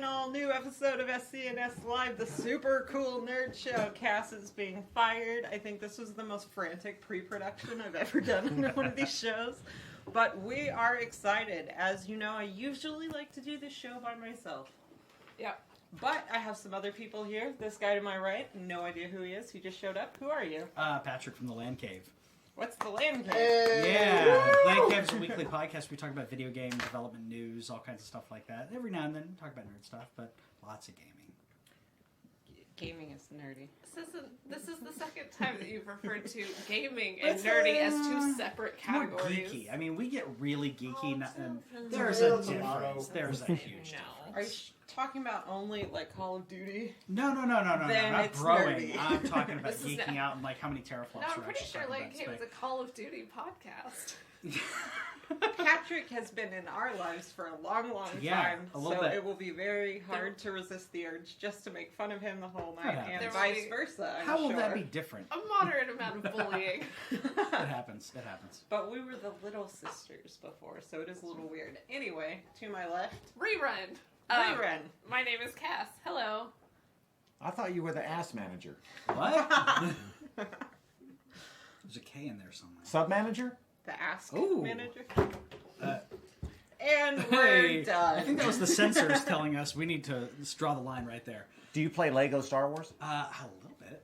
all new episode of SCNS Live, the super cool nerd show. Cass is being fired. I think this was the most frantic pre-production I've ever done on one of these shows. But we are excited. As you know, I usually like to do this show by myself. Yep. But I have some other people here. This guy to my right, no idea who he is. He just showed up. Who are you? Patrick from the Lan Cave. What's the Lan Cave? Yeah, Lan Cave is a weekly podcast. We talk about video game development news, all kinds of stuff like that. Every now and then, talk about nerd stuff, but lots of gaming. Gaming is nerdy. This is the second time that you've referred to gaming and nerdy as two separate categories. More geeky. I mean, we get really geeky, and there's a difference. There's a huge difference. Are you talking about only like Call of Duty? No, Then not it's growing. nerdy. I'm talking about geeking out and like how many teraflops. No, I'm pretty sure Lan Cave is a Call of Duty podcast. Patrick has been in our lives for a long time, so bit. it will be very hard to resist the urge just to make fun of him the whole night, and There vice will be- versa. I'm How will sure. that be different? A moderate amount of bullying. It happens. It happens. But we were the little sisters before, so it is a little weird. Anyway, to my left, Rerun. Rerun. My name is Cass. Hello. I thought you were the ass manager. What? There's a K in there somewhere. Sub-manager? The Ask Ooh. Manager. Uh, And we're Hey, done. I think that was the censors telling us we need to draw the line right there. Do you play Lego Star Wars? A little bit.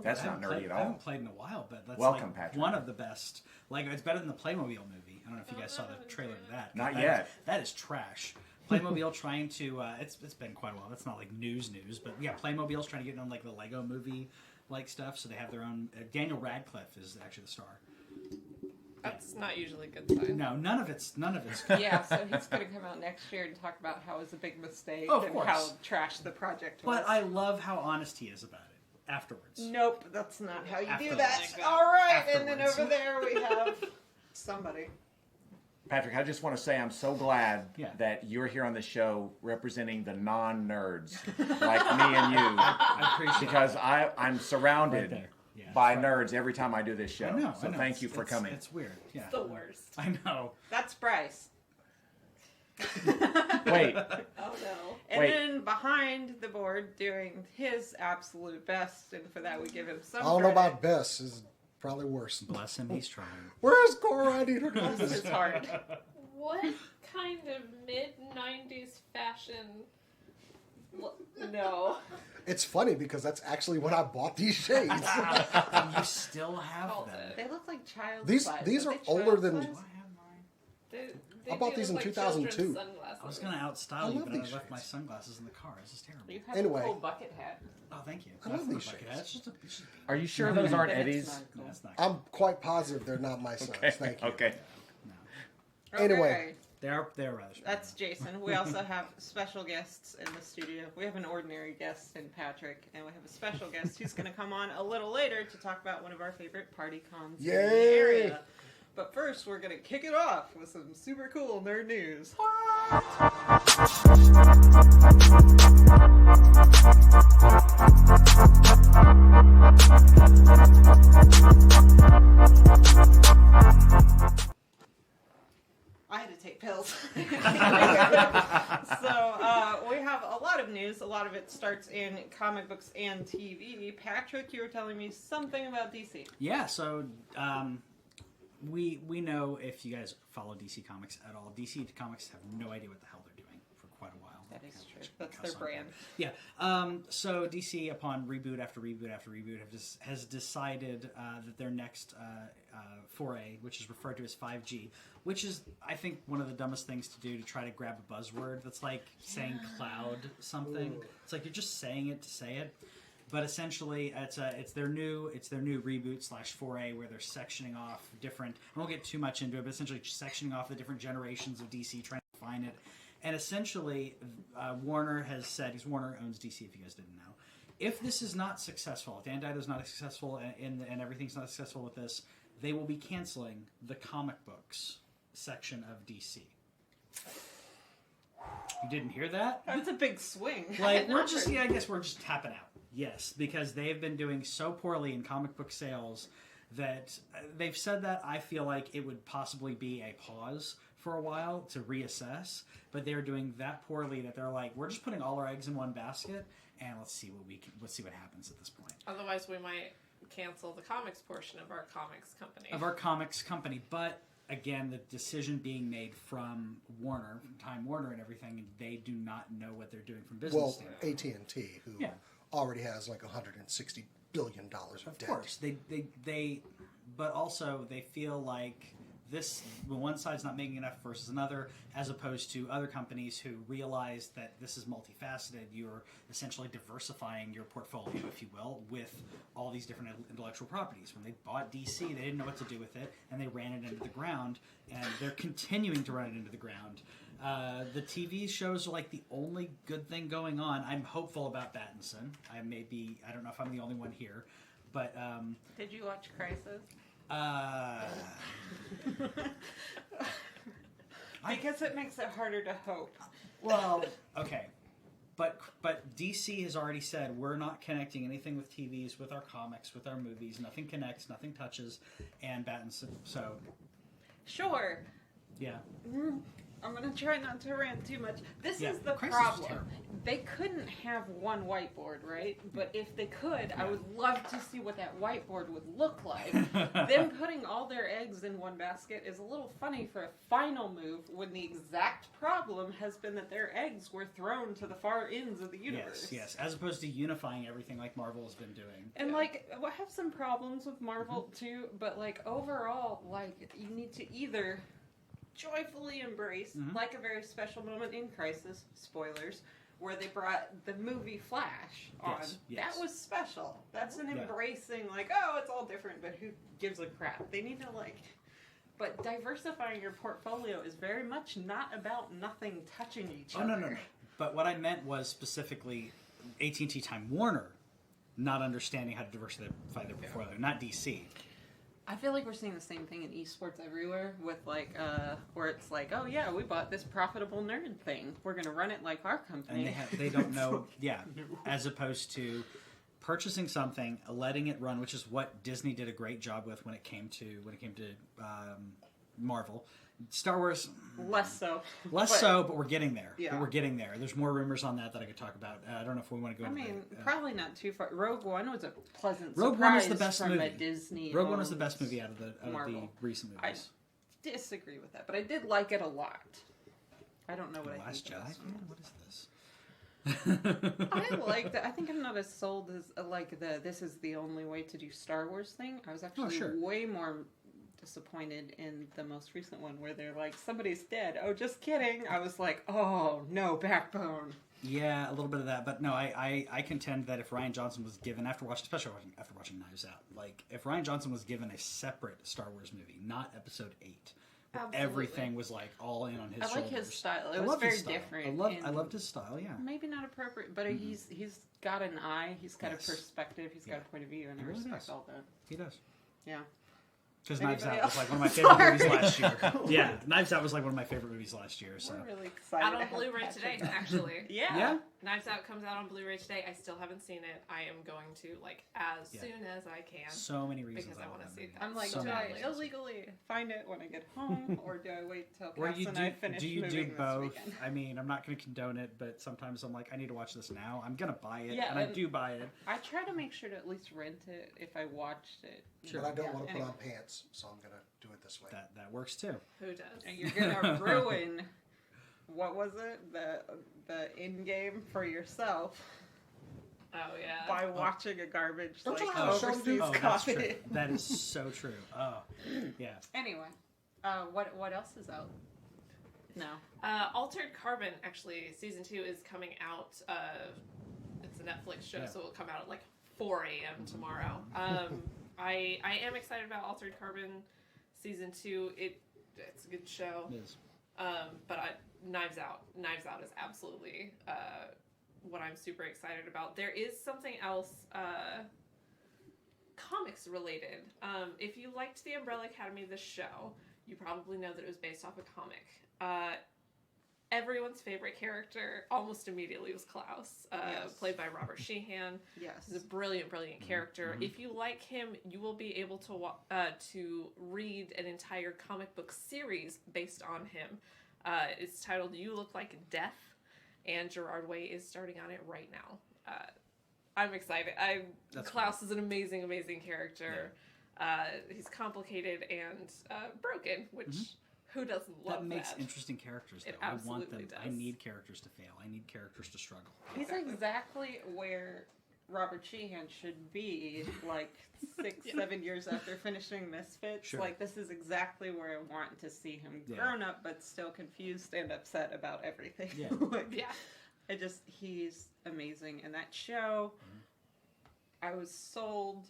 That's I haven't not nerdy at all. I haven't played in a while, but that's Welcome, like Patrick. one of the best. Like, it's better than the Playmobil movie. I don't know if you guys saw the trailer to that. Not That yet. That is trash. Playmobil trying to, it's been quite a while. That's not like news, but yeah, Playmobil's trying to get on like the Lego movie like stuff, so they have their own. Daniel Radcliffe is actually the star. That's not usually a good sign. No, none of it's good. Yeah, so he's going to come out next year and talk about how it was a big mistake Of and course. how trash the project was. But I love how honest he is about it afterwards. Nope, that's not how you do Afterwards. that. Like that. All right, and then Afterwards. over there we have somebody. Patrick, I just want to say I'm so glad Yeah. that you're here on the show representing the non-nerds like me and you. I appreciate Because I'm Right surrounded there. Yeah, by that's right. nerds every time I do this show. I know. So thank you for coming. It's weird. Yeah. The worst. I know. That's Bryce. Wait, Oh no. And Wait. then behind the board doing his absolute best, and for that we give him some I don't know credit. about best. Is probably worse. Bless him. He's trying. Where's Cora? I need her Bless his glasses. heart. What kind of mid-90s fashion? No. It's funny because that's actually when I bought these shades. And you still have Called them. it. They look like child These size. these Are are they older child than. size? Do I have mine? They I bought do these in look like 2002. children's sunglasses. I was gonna I outstyle love you, but I these left my shades. sunglasses in the car. This is terrible. You have Anyway. a cool bucket hat. Oh, thank you. I love That's not these a bucket shades. hat. It's just a bean. are you sure those aren't Then it's Eddie's? not cool. No, that's not. I'm quite positive they're not my sons. Okay. Thank you. Okay. No. Anyway. Okay. They're rather. That's Jason. We also have special guests in the studio. We have an ordinary guest in Patrick, and we have a special guest who's going to come on a little later to talk about one of our favorite party cons in the Yay! area. But first, we're going to kick it off with some super cool nerd news. I had to take pills. So we have a lot of news. A lot of it starts in comic books and TV. Patrick, you were telling me something about DC. Yeah. So we know if you guys follow DC Comics at all, DC Comics have no idea what the hell they're doing for quite a while. That is true. Which That's cuss their on brand. that. Yeah. So DC, upon reboot after reboot after reboot, has decided that their next foray, which is referred to as 5G, which is, I think, one of the dumbest things to do to try to grab a buzzword. That's like saying cloud something. Ooh. It's like you're just saying it to say it. But essentially, it's their new reboot / foray where they're sectioning off different. I won't get too much into it, but essentially sectioning off the different generations of DC, trying to find it. And essentially, Warner has said, because Warner owns DC, if you guys didn't know, if this is not successful, if Dan Dido's not successful and everything's not successful with this, they will be canceling the comic books section of DC. You didn't hear that? That's a big swing. Like, I guess we're just tapping out. Yes, because they've been doing so poorly in comic book sales that they've said that. I feel like it would possibly be a pause for a while to reassess, but they're doing that poorly that they're like, we're just putting all our eggs in one basket, and let's see what happens at this point. Otherwise, we might cancel the comics portion of our comics company. But again, the decision being made from Warner, from Time Warner and everything, they do not know what they're doing from business standpoint. AT&T, who already has like $160 billion of debt. Of course, they but also they feel like this, one side's not making enough versus another, as opposed to other companies who realize that this is multifaceted. You're essentially diversifying your portfolio, if you will, with all these different intellectual properties. When they bought DC, they didn't know what to do with it, and they ran it into the ground, and they're continuing to run it into the ground. The TV shows are like the only good thing going on. I'm hopeful about Battinson. I don't know if I'm the only one here, but... Did you watch Crisis? Because it makes it harder to hope. Well, okay. But DC has already said we're not connecting anything with TVs, with our comics, with our movies. Nothing connects, nothing touches, and Battinson. So, sure. Yeah. I'm going to try not to rant too much. This is the Crisis was problem. terrible. They couldn't have one whiteboard, right? But if they could, I would love to see what that whiteboard would look like. Them putting all their eggs in one basket is a little funny for a final move when the exact problem has been that their eggs were thrown to the far ends of the universe. Yes. As opposed to unifying everything like Marvel has been doing. And, like, I have some problems with Marvel, too, but, like, overall, like, you need to either joyfully embrace, like a very special moment in Crisis, spoilers, where they brought the movie Flash on. Yes. That was special. That's an embracing, like, oh, it's all different, but who gives a crap? They need to, like... But diversifying your portfolio is very much not about nothing touching each other. No. But what I meant was specifically AT&T Time Warner not understanding how to diversify their portfolio, not DC. I feel like we're seeing the same thing in esports everywhere with, like, where it's like, oh, yeah, we bought this profitable nerd thing. We're going to run it like our company. And they don't know, as opposed to purchasing something, letting it run, which is what Disney did a great job with when it came to Marvel. Star Wars, Less so, but we're getting there. Yeah. We're getting there. There's more rumors on that I could talk about. I don't know if we want to go. I mean, probably not too far. Rogue One was a pleasant Rogue surprise One was the best from movie. a Disney. Rogue One was the best movie out of the recent I movies. disagree with that, but I did like it a lot. I don't know what The I Last think. Jedi? What is this? I like that. I think I'm not as sold as this is the only way to do Star Wars thing. I was actually way more disappointed in the most recent one where they're like, somebody's dead. Oh, just kidding. I was like, oh no, Backbone. Yeah, a little bit of that, but no, I contend that if Rian Johnson was given especially after watching Knives Out, like if Rian Johnson was given a separate Star Wars movie, not Episode 8, where everything was like all in on his shoulders. I like his style. It was very different. I loved his style. Yeah, maybe not appropriate, but he's got an eye. He's got a perspective. He's got a point of view, and I respect all that. He does. Yeah. Because Knives Out was like one of my favorite movies last year. Yeah, Knives Out was like one of my favorite movies last year. So we're really excited. Out on Blu-ray today, actually. Yeah. Knives Out comes out on Blu-ray today. I still haven't seen it. I am going to, like, as soon as I can. So many reasons. Because I want to see that. I'm like, So do many I illegally find it when I get home, or do I wait till Cass and I finish moving do both? this weekend? I mean, I'm not going to condone it, but sometimes I'm like, I need to watch this now. I'm going to buy it, Yeah, and I do buy it. I try to make sure to at least rent it if I watched it. But I don't want to put on pants, so I'm going to do it this way. That works too. Who does? And you're gonna ruin what was it, the in game for yourself Oh, yeah. by watching a garbage Don't like you have a show to overseas do? That's copy. true. That is so true. Oh, yeah. Anyway, what else is out? No. Altered Carbon, actually, season 2 is coming out. It's a Netflix show, so it will come out at like 4 a.m. tomorrow. I am excited about Altered Carbon season 2. It's a good show. It is. But Knives Out is absolutely what I'm super excited about. There is something else comics related. If you liked The Umbrella Academy, the show, you probably know that it was based off a comic. everyone's favorite character almost immediately was Klaus, Yes. played by Robert Sheehan. Yes. He's a brilliant character. If you like him, you will be able to read an entire comic book series based on him. It's titled "You Look Like Death," and Gerard Way is starting on it right now. I'm excited. Klaus is an amazing character. He's complicated and broken, which who doesn't love that? Makes interesting characters, though. It I want absolutely them. does. I need characters to fail. I need characters to struggle. He's exactly where Robert Sheehan should be, like 6-7 years after finishing Misfits. Sure. Like, this is exactly where I want to see him Yeah. grown up, but still confused and upset about everything. Yeah. Like, Yeah. he's amazing. And that show, I was sold.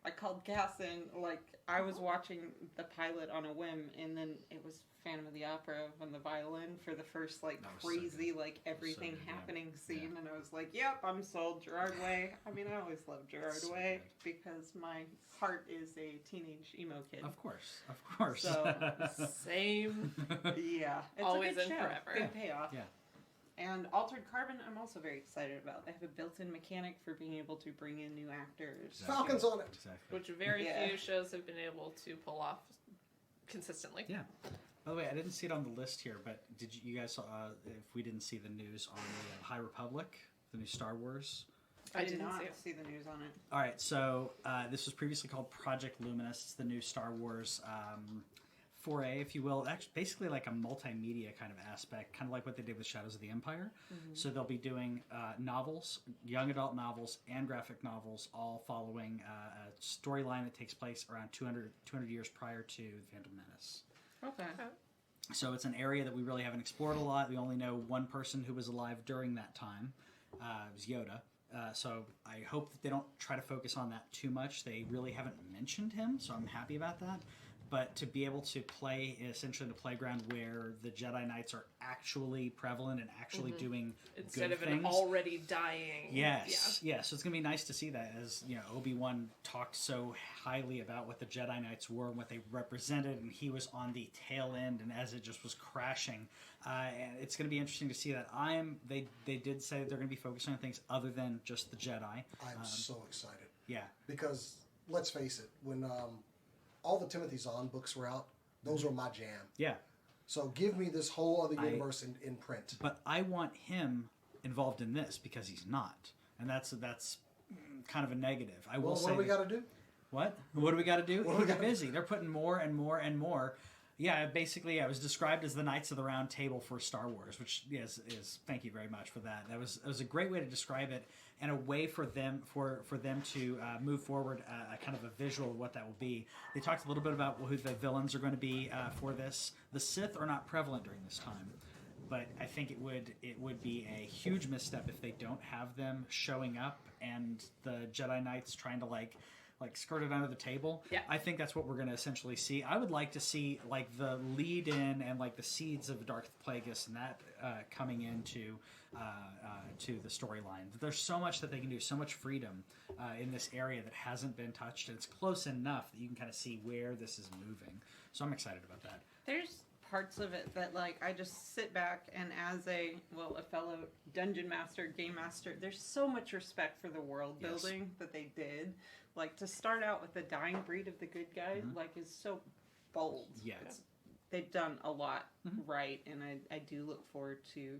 I called Cass in, like, I was watching the pilot on a whim, and then it was Phantom of the Opera on the violin for the first, like, That was so crazy, good. like, everything good, yeah. happening scene, Yeah. and I was like, yep, I'm sold. Gerard Way. I mean, I always loved Gerard So Way good. because my heart is a teenage emo kid. Of course. Of course. So, Same. yeah. It's Always a good and show. forever. Good payoff. Yeah. And Altered Carbon, I'm also very excited about. They have a built-in mechanic for being able to bring in new actors. Exactly. Falcons on it. Exactly. Which very Yeah. few shows have been able to pull off consistently. Yeah. By the way, I didn't see it on the list here, but did you guys? If we didn't see the news on the High Republic, the new Star Wars. I didn't did not see it. see the news on it. All right, so this was previously called Project Luminous. It's the new Star Wars foray, if you will. Actually, basically like a multimedia kind of aspect, kind of like what they did with Shadows of the Empire. So they'll be doing novels, young adult novels, and graphic novels, all following a storyline that takes place around 200 years prior to The Phantom Menace. Okay. So it's an area that we really haven't explored a lot. We only know one person who was alive during that time. It was Yoda. So I hope that they don't try to focus on that too much. They really haven't mentioned him, so I'm happy about that. But to be able to play essentially in a playground where the Jedi Knights are actually prevalent and actually doing Instead good of things. an already dying. Yes, yes. So it's gonna be nice to see that, as you know, Obi-Wan talked so highly about what the Jedi Knights were and what they represented, and he was on the tail end, and as it just was crashing, and it's gonna be interesting to see that. They did say that they're gonna be focusing on things other than just the Jedi. I'm so excited Yeah, because let's face it, when all the Timothy Zahn books were out, those were my jam. yeah. So give me this whole other universe in print. But I want him involved in this because he's not, and that's kind of a negative. I will Well, say. what do we that- got to do? What? What do we got to do? What do we They're gotta busy. They're putting more and more and more. Yeah, basically, I was described as the Knights of the Round Table for Star Wars, which is thank you very much for that. That was a great way to describe it, and a way for them to move forward, kind of a visual of what that will be. They talked a little bit about who the villains are going to be for this. The Sith are not prevalent during this time, but I think it would be a huge misstep if they don't have them showing up and the Jedi Knights trying to like skirted under the table. Yeah. I think that's what we're going to essentially see. I would like to see like the lead in and like the seeds of Darth Plagueis and that coming into to the storyline. There's so much that they can do, so much freedom in this area that hasn't been touched, and it's close enough that you can kind of see where this is moving. So I'm excited about that. There's parts of it that, like, I just sit back and as a fellow dungeon master, game master, there's so much respect for the world Yes. building that they did. Like, to start out with the dying breed of the good guy, like, is so bold. Yeah. They've done a lot right, and I do look forward to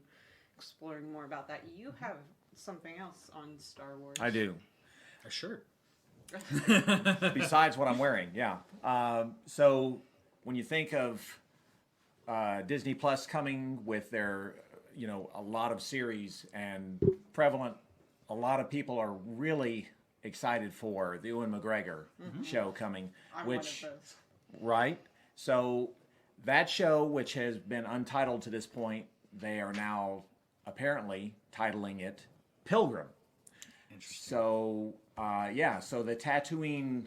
exploring more about that. You have something else on Star Wars. I do. A shirt. Besides what I'm wearing, yeah. So when you think of Disney Plus coming with their, a lot of series and prevalent, a lot of people are really excited for the Ewan McGregor show coming, I'm which, one of those. right? So that show, which has been untitled to this point, they are now apparently titling it Pilgrim. Interesting. So, so the Tatooine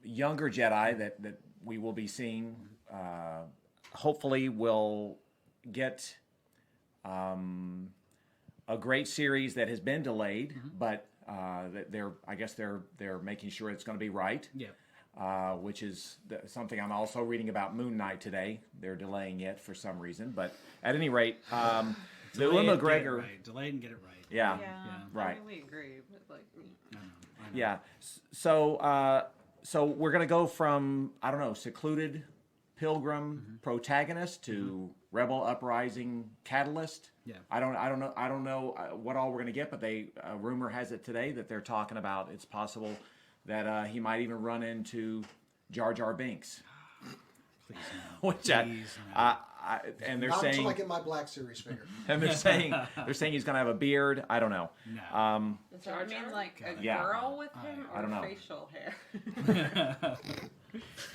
younger Jedi that we will be seeing, hopefully will get a great series that has been delayed, but I guess they're making sure it's going to be right. Yeah. which is something I'm also reading about Moon Knight today. They're delaying it for some reason, but at any rate, the Ewan McGregor. Delay and get it right. Yeah. Right. I really agree, but like, I know. Yeah. So we're gonna go from, I don't know, secluded pilgrim protagonist to rebel uprising catalyst. Yeah. I don't know what all we're gonna get, but rumor has it today that they're talking about it's possible that he might even run into Jar Jar Binks. Please no. Which Please no. and they're Not saying, until I get my Black Series figure. and they're saying he's gonna have a beard. I don't know. No. does that mean like a Yeah. girl with him I don't or know. facial hair?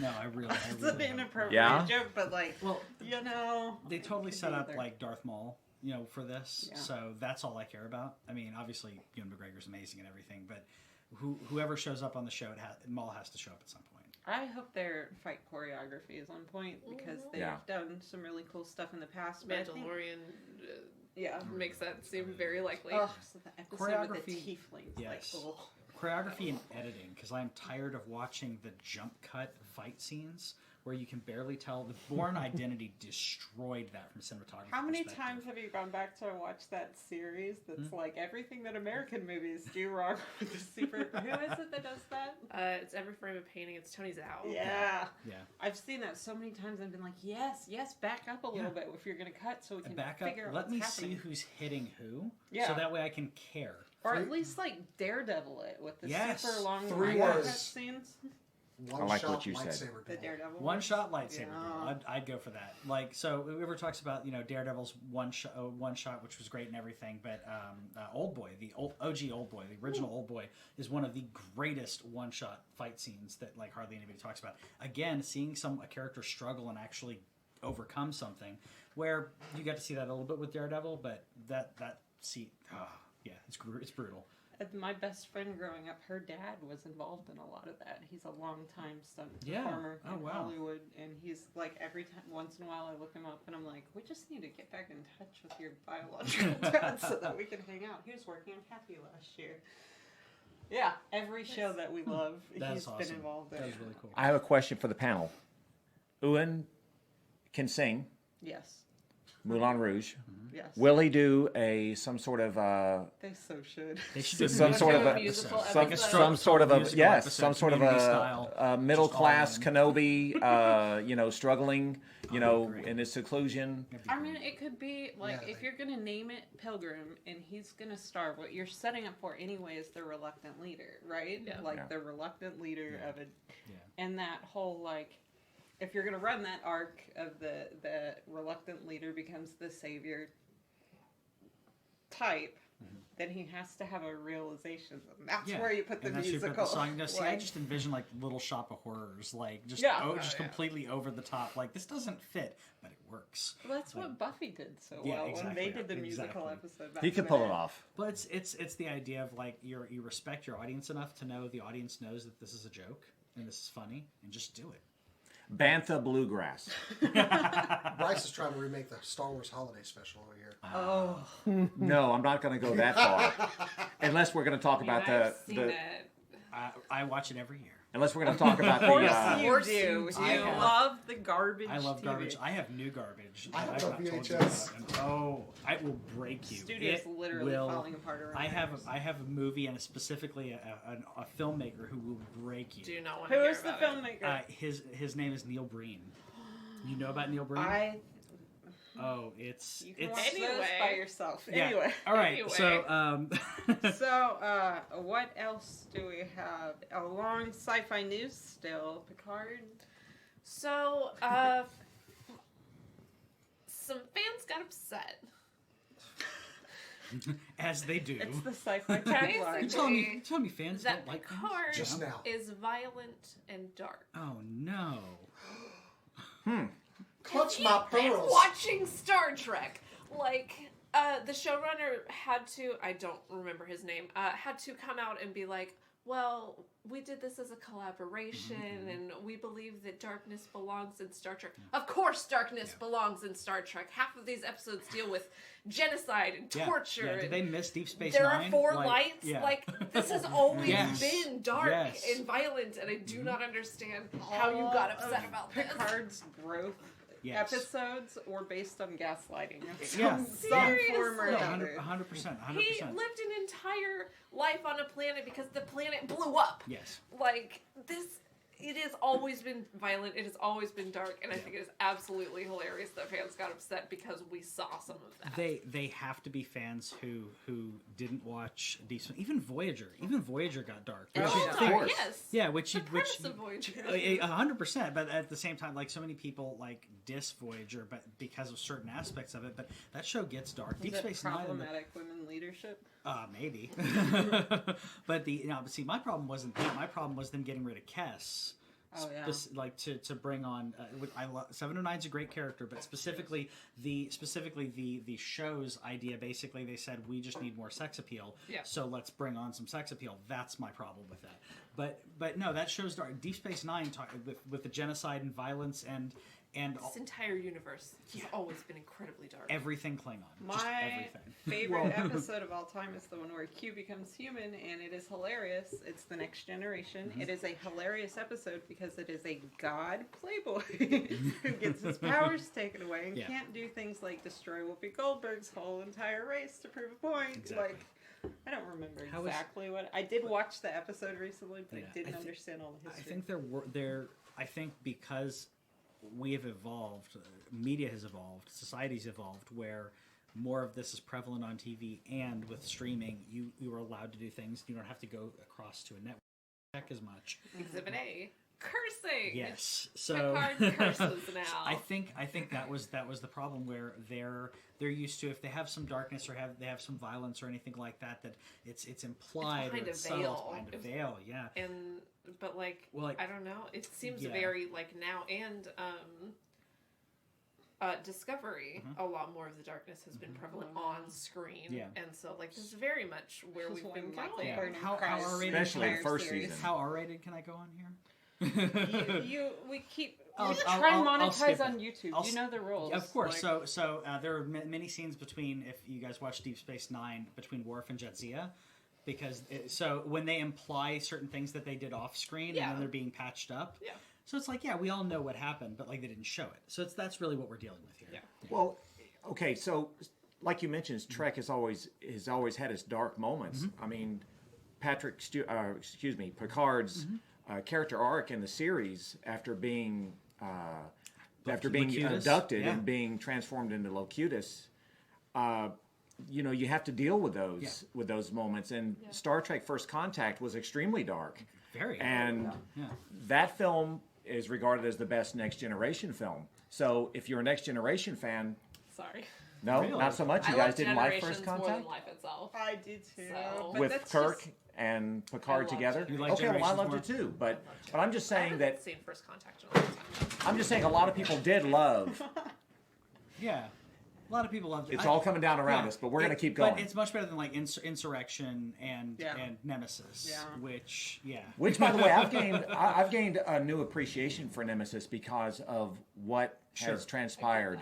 No, I really It's an don't. inappropriate Yeah? joke, but like, Well, you know, they totally could set be up either. like Darth Maul, for this. Yeah. So that's all I care about. I mean, obviously, Ewan McGregor's amazing and everything, but whoever shows up on the show, Maul has to show up at some point. I hope their fight choreography is on point because they've Yeah. done some really cool stuff in the past. But I think, Mandalorian yeah. makes that seem very likely. Oh, so the episode with the Choreography, tieflings. yes. Like, ugh. Choreography and editing, because I'm tired of watching the jump cut fight scenes where you can barely tell. The Bourne Identity destroyed that from cinematography. How many perspective. times have you gone back to watch that series that's like everything that American movies do wrong with the super... Who is it that does that? It's every frame of painting. It's Tony Zhao. Yeah. Yeah. I've seen that so many times and been like, yes, back up a little bit if you're going to cut so we can Back up. figure out Let what's me happening. see who's hitting who, Yeah. so that way I can care. Or at least like Daredevil it with the Yes. super long 3 cut words. scenes. One I like shot what you said. lightsaber The duel. Daredevil. One shot lightsaber Yeah. duel. I'd go for that. Like, so whoever talks about Daredevil's one shot, which was great and everything, but Old Boy, the OG Old Boy, the original Old Boy, is one of the greatest one shot fight scenes that like hardly anybody talks about. Again, seeing a character struggle and actually overcome something, where you got to see that a little bit with Daredevil, but it's brutal. My best friend growing up, her dad was involved in a lot of that. He's a long-time stunt Yeah. performer Oh, in wow. Hollywood, and he's like every time, once in a while, I look him up, and I'm like, we just need to get back in touch with your biological dad so that we can hang out. He was working on Happy last year. Yeah, every show that we love, That's he's awesome. been involved in. That was really cool. I have a question for the panel. Ewan can sing Yes, Moulin Rouge. yes. Will he do some sort of They so should. They should do some sort of a musical Like episode. some sort of a musical yes, episode, some sort of community style, a middle class just all Kenobi, struggling, great. in his seclusion. I mean, it could be like Yeah, if you're gonna name it Pilgrim and he's gonna starve, what you're setting up for anyway is the reluctant leader, right? Yeah. Like Yeah. the reluctant leader Yeah. of it, Yeah. and that whole like, if you're gonna run that arc of the reluctant leader becomes the savior type, then he has to have a realization. And that's where you put the and that's where you musical. put the song. No, see, I like- just envision like Little Shop of Horrors, like just Yeah. just Yeah. completely over the top. Like this doesn't fit, but it works. Well, that's what Buffy did so Yeah, well when exactly. they did the musical Exactly. episode. Back He in could the pull it day. off. But it's the idea of like you respect your audience enough to know the audience knows that this is a joke and this is funny, and just do it. Bantha Bluegrass. Bryce is trying to remake the Star Wars Holiday Special over here. Oh. No, I'm not going to go that far. Unless we're going to talk about I've seen the it. I watch it every year. unless we're going to talk about Of course the you course do. you You do. love the garbage. I love TV. garbage. I have new garbage. I have I've a not told you VHS. about. And, oh, I will break you. Studio's It literally will- falling apart around. I have ours. a movie and specifically a filmmaker who will break you. Do not want to Who hear is the about it. filmmaker? His name is Neil Breen. You know about Neil Breen? Oh, it's You can it's watch those Anyway. by yourself. yeah. Anyway. All right. Anyway. So So, what else do we have? Along sci-fi news still, Picard. So, some fans got upset. as they do. It's the sci-fi tagline. Basically, Tell me fans that don't like things? Picard Just now. is violent and dark. Oh no. Clutch my Been pearls. watching Star Trek. Like, the showrunner had to, I don't remember his name, had to come out and be like, well, we did this as a collaboration, and we believe that darkness belongs in Star Trek. Of course, darkness belongs in Star Trek. Half of these episodes deal with genocide and torture. Yeah. Did they miss Deep Space There Nine? are four lights. Yeah. Like, this has always Yes. been dark Yes. and violent, and I do not understand how you got upset about this. Picard's growth Yes. episodes were based on gaslighting of Yeah. some form or Seriously. another. 100%. He lived an entire life on a planet because the planet blew up. Yes. Like, this, it has always been violent, it has always been dark, and I think it is absolutely hilarious that fans got upset because we saw some of that. They have to be fans who didn't watch decent. Even Voyager got dark. Oh, Which yeah. you Of think- Dark, yes. Yeah, which The you which premise of Voyager. 100%. But at the same time, like so many people like diss Voyager, but because of certain aspects of it. But that show gets dark. Is Deep it Space Nine. problematic women leadership? Maybe. But see, my problem wasn't that. My problem was them getting rid of Kess. Oh, yeah. Like to bring on, I love 709's a great character, but specifically the show's idea. Basically, they said we just need more sex appeal, Yeah. so let's bring on some sex appeal. That's my problem with that. But no, that show's dark. Deep Space Nine with the genocide and violence and This entire universe has always been incredibly dark. everything Klingon. Just My everything. favorite episode of all time is the one where Q becomes human, and it is hilarious. It's The Next Generation. It is a hilarious episode because it is a god playboy who gets his powers taken away and Yeah. can't do things like destroy Whoopi Goldberg's whole entire race to prove a point. Exactly. Like, I don't remember How is- exactly what I did watch the episode recently, but Yeah, I didn't I thi- understand all the I history. think I think because we have evolved, media has evolved, society's evolved, where more of this is prevalent on TV, and with streaming, you are allowed to do things. You don't have to go across to a network check as much. Exhibit A, cursing. Yes, so Picard curses now. I think that was the problem where they're used to, if they have some darkness or they have some violence or anything like that, that it's implied behind or a it's subtle, veil. it's behind a veil. Yeah. But Well, like- I don't know. It seems Yeah. very like now and Discovery. A lot more of the darkness has been prevalent on screen. Yeah. And so like this is very much where This is we've why been Michael going. Burnham How cries R-rated Especially the entire first series. season. How R-rated can I go on here? We keep I'll- we I'll- try and I'll skip monetize on it. YouTube. I'll You know the rules. Of course. Like, So there are many scenes between, if you guys watch Deep Space Nine, between Worf and Jadzia, because so when they imply certain things that they did off screen Yeah. and then they're being patched up. Yeah. So it's like, yeah, we all know what happened, but like they didn't show it. So that's really what we're dealing with here. Yeah. Well, okay, so like you mentioned, Trek has always had its dark moments. I mean, Picard's character arc in the series after being Locutus, abducted yeah. and being transformed into Locutus. You have to deal with those moments. And Star Trek: First Contact was extremely dark, Very. and yeah. that film is regarded as the best Next Generation film. So if you're a Next Generation fan, Sorry. no, Really? not so much. You I guys love didn't like Generations First more than Contact life itself. I did too. So- But with that's Kirk just- and I Picard love together. You like Okay, well, I Generations loved more? it too, but I'm just I saying haven't that seen First Contact in a long time. I'm just saying a lot of people did love. Yeah. A lot of people loved it. It's all coming down around us, but we're going to keep going. But it's much better than like Insurrection and Yeah. Nemesis, Yeah. which Which, by the way, I've gained a new appreciation for Nemesis because of what has transpired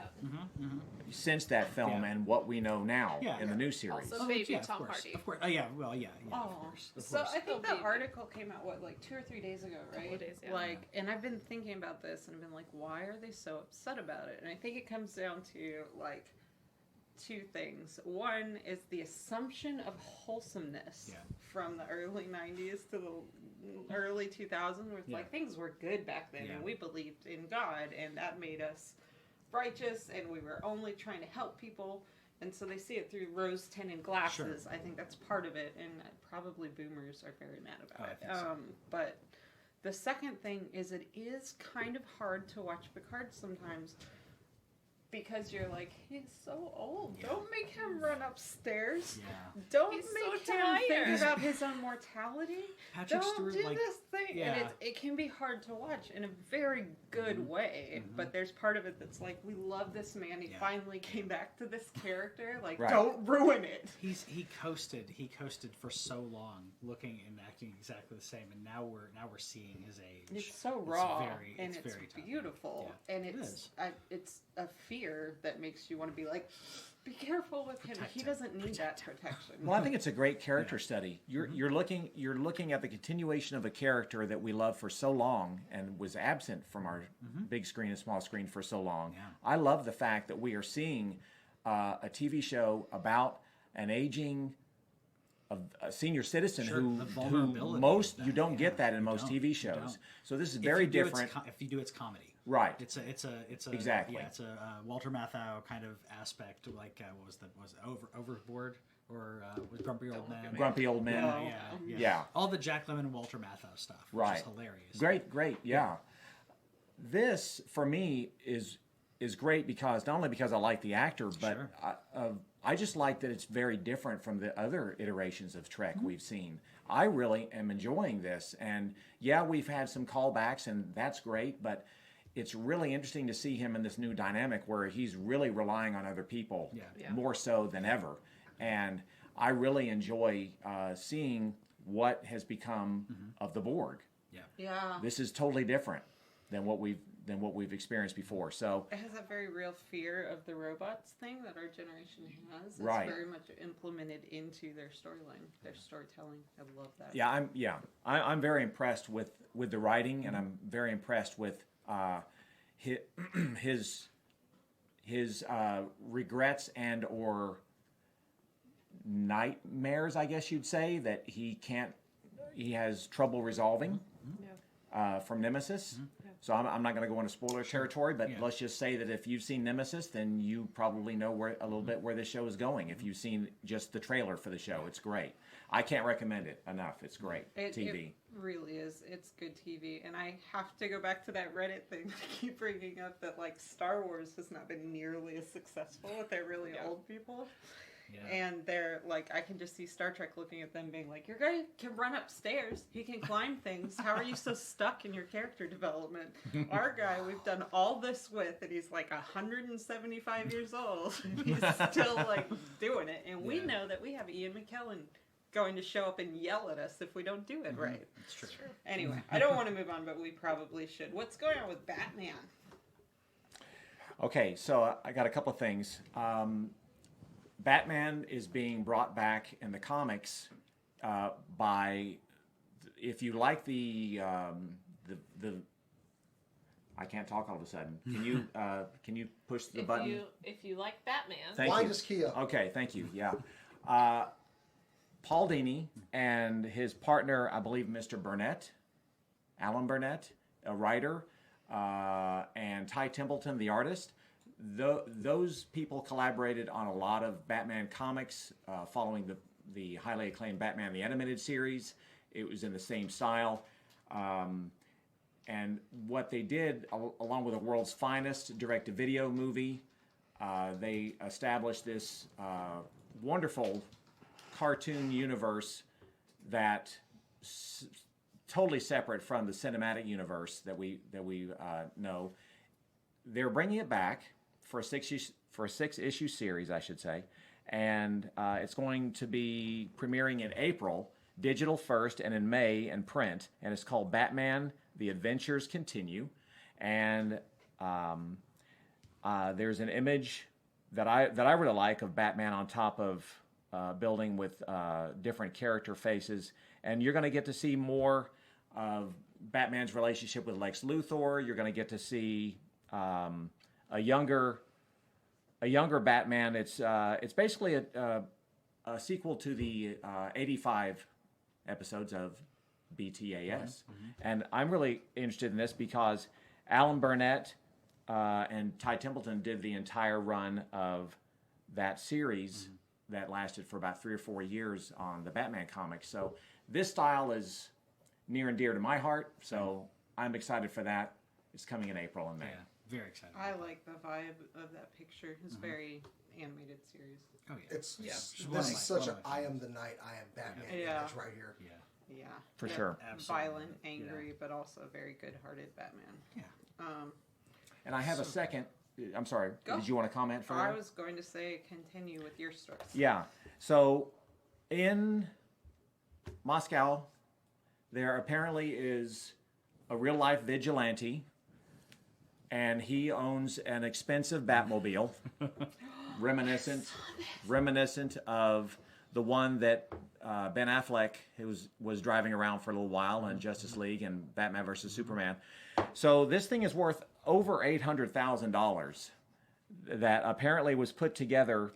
since that film Yeah. and what we know now Yeah. in the new series. Also, baby yeah, Tom of course, Hardy. of course. Oh yeah, well yeah. Oh, Of course. so I think Still that baby. article came out like 2 or 3 days ago, right? Couple of days, yeah. Like, and I've been thinking about this, and I've been like, why are they so upset about it? And I think it comes down to like 2 things. One is the assumption of wholesomeness Yeah. from the early 90s to the early 2000s, where it's Yeah. like things were good back then, Yeah. and we believed in God, and that made us righteous, and we were only trying to help people. And so they see it through rose-tinted glasses. I think that's part of it, and probably boomers are very mad about I it. think so. But the second thing is it is kind of hard to watch Picard sometimes because you're like, he's so old. Yeah. Don't make him run upstairs. Yeah. Don't He's make so him tired. think about his own mortality. Patrick Don't Stewart, do like, this thing. yeah. And it can be hard to watch in a very good way. But there's part of it that's like, we love this man. He Yeah. finally came back to this character. Like, Right. don't ruin it. He coasted for so long, looking and acting exactly the same, and now we're seeing his age. It's so raw it's and it's very tough. beautiful, Yeah. and It it's is. it's a fear that makes you want to be like, be careful with him. Protect He him. doesn't need that protection. Well, I think it's a great character study. You're looking at the continuation of a character that we loved for so long and was absent from our big screen and small screen for so long. Yeah. I love the fact that we are seeing a TV show about an aging a senior citizen Sure, the who vulnerability most of you that, don't yeah, get that in you most don't, TV you shows. don't. So this is If very you do, different. if you do, it's comedy. Right. It's a Exactly. Yeah, it's a Walter Matthau kind of aspect, like was it Overboard or was Grumpy Old Man? Grumpy Old men. Yeah. All the Jack Lemmon and Walter Matthau stuff, which Right. is hilarious. Great, yeah. This for me is great because not only because I like the actor, but Sure. I just like that it's very different from the other iterations of Trek we've seen. I really am enjoying this, and yeah, we've had some callbacks, and that's great, but it's really interesting to see him in this new dynamic where he's really relying on other people Yeah. more so than ever, and I really enjoy seeing what has become of the Borg. Yeah, This is totally different than what we've experienced before. So it has that very real fear of the robots thing that our generation has. It's Right. very much implemented into their storyline, their storytelling. I love that. I'm very impressed with the writing, and I'm very impressed with his regrets and or nightmares, I guess you'd say, that he has trouble resolving from Nemesis. So I'm not going to go into spoiler territory, but let's just say that if you've seen Nemesis, then you probably know a little bit where this show is going. If you've seen just the trailer for the show, it's great. I can't recommend it enough. It's great TV. It really is. It's good TV. And I have to go back to that Reddit thing that I keep bringing up, that like Star Wars has not been nearly as successful with their really old people. Yeah. And they're like, I can just see Star Trek looking at them being like, your guy can run upstairs. He can climb things. How are you so stuck in your character development? Our guy, we've done all this with, and he's like 175 years old. And he's still like doing it. And we know that we have Ian McKellen going to show up and yell at us if we don't do it right. It's true. Anyway, I don't want to move on, but we probably should. What's going on with Batman? Okay, so I got a couple of things. Batman is being brought back in the comics by, if you like the I can't talk all of a sudden. Can you push the button? If you like Batman, Thank Blind you. as Kia. Okay, thank you. Yeah. Paul Dini and his partner, I believe, Mr. Burnett, Alan Burnett, a writer, and Ty Templeton, the artist. Those people collaborated on a lot of Batman comics following the highly acclaimed Batman the Animated Series. It was in the same style. And what they did, along with the world's finest direct-to-video movie, they established this wonderful cartoon universe that totally separate from the cinematic universe that we know. They're bringing it back for a six-issue series, I should say, and it's going to be premiering in April, digital first, and in May in print. And it's called Batman: The Adventures Continue. And there's an image that I really like of Batman on top of a building with different character faces, and you're going to get to see more of Batman's relationship with Lex Luthor. You're going to get to see a younger Batman. It's basically a sequel to the 85 episodes of BTAS, and I'm really interested in this because Alan Burnett and Ty Templeton did the entire run of that series that lasted for about 3 or 4 years on the Batman comics. So this style is near and dear to my heart. So I'm excited for that. It's coming in April and May. Very excited. I like the vibe of that picture. It's very animated series. Oh yeah. It's Yeah. this is such one a of my I am the night, I am Batman Yeah. image right here. Yeah. Yeah, For Yep. sure. Absolutely. Violent, angry, but also very good-hearted Batman. Yeah. And I have a second. I'm sorry. Go. Did you want to comment further? I was going to say continue with your stories. Yeah. So in Moscow, there apparently is a real life vigilante, and he owns an expensive Batmobile, reminiscent of the one that Ben Affleck was driving around for a little while in Justice League and Batman vs Superman. So this thing is worth over $800,000. That apparently was put together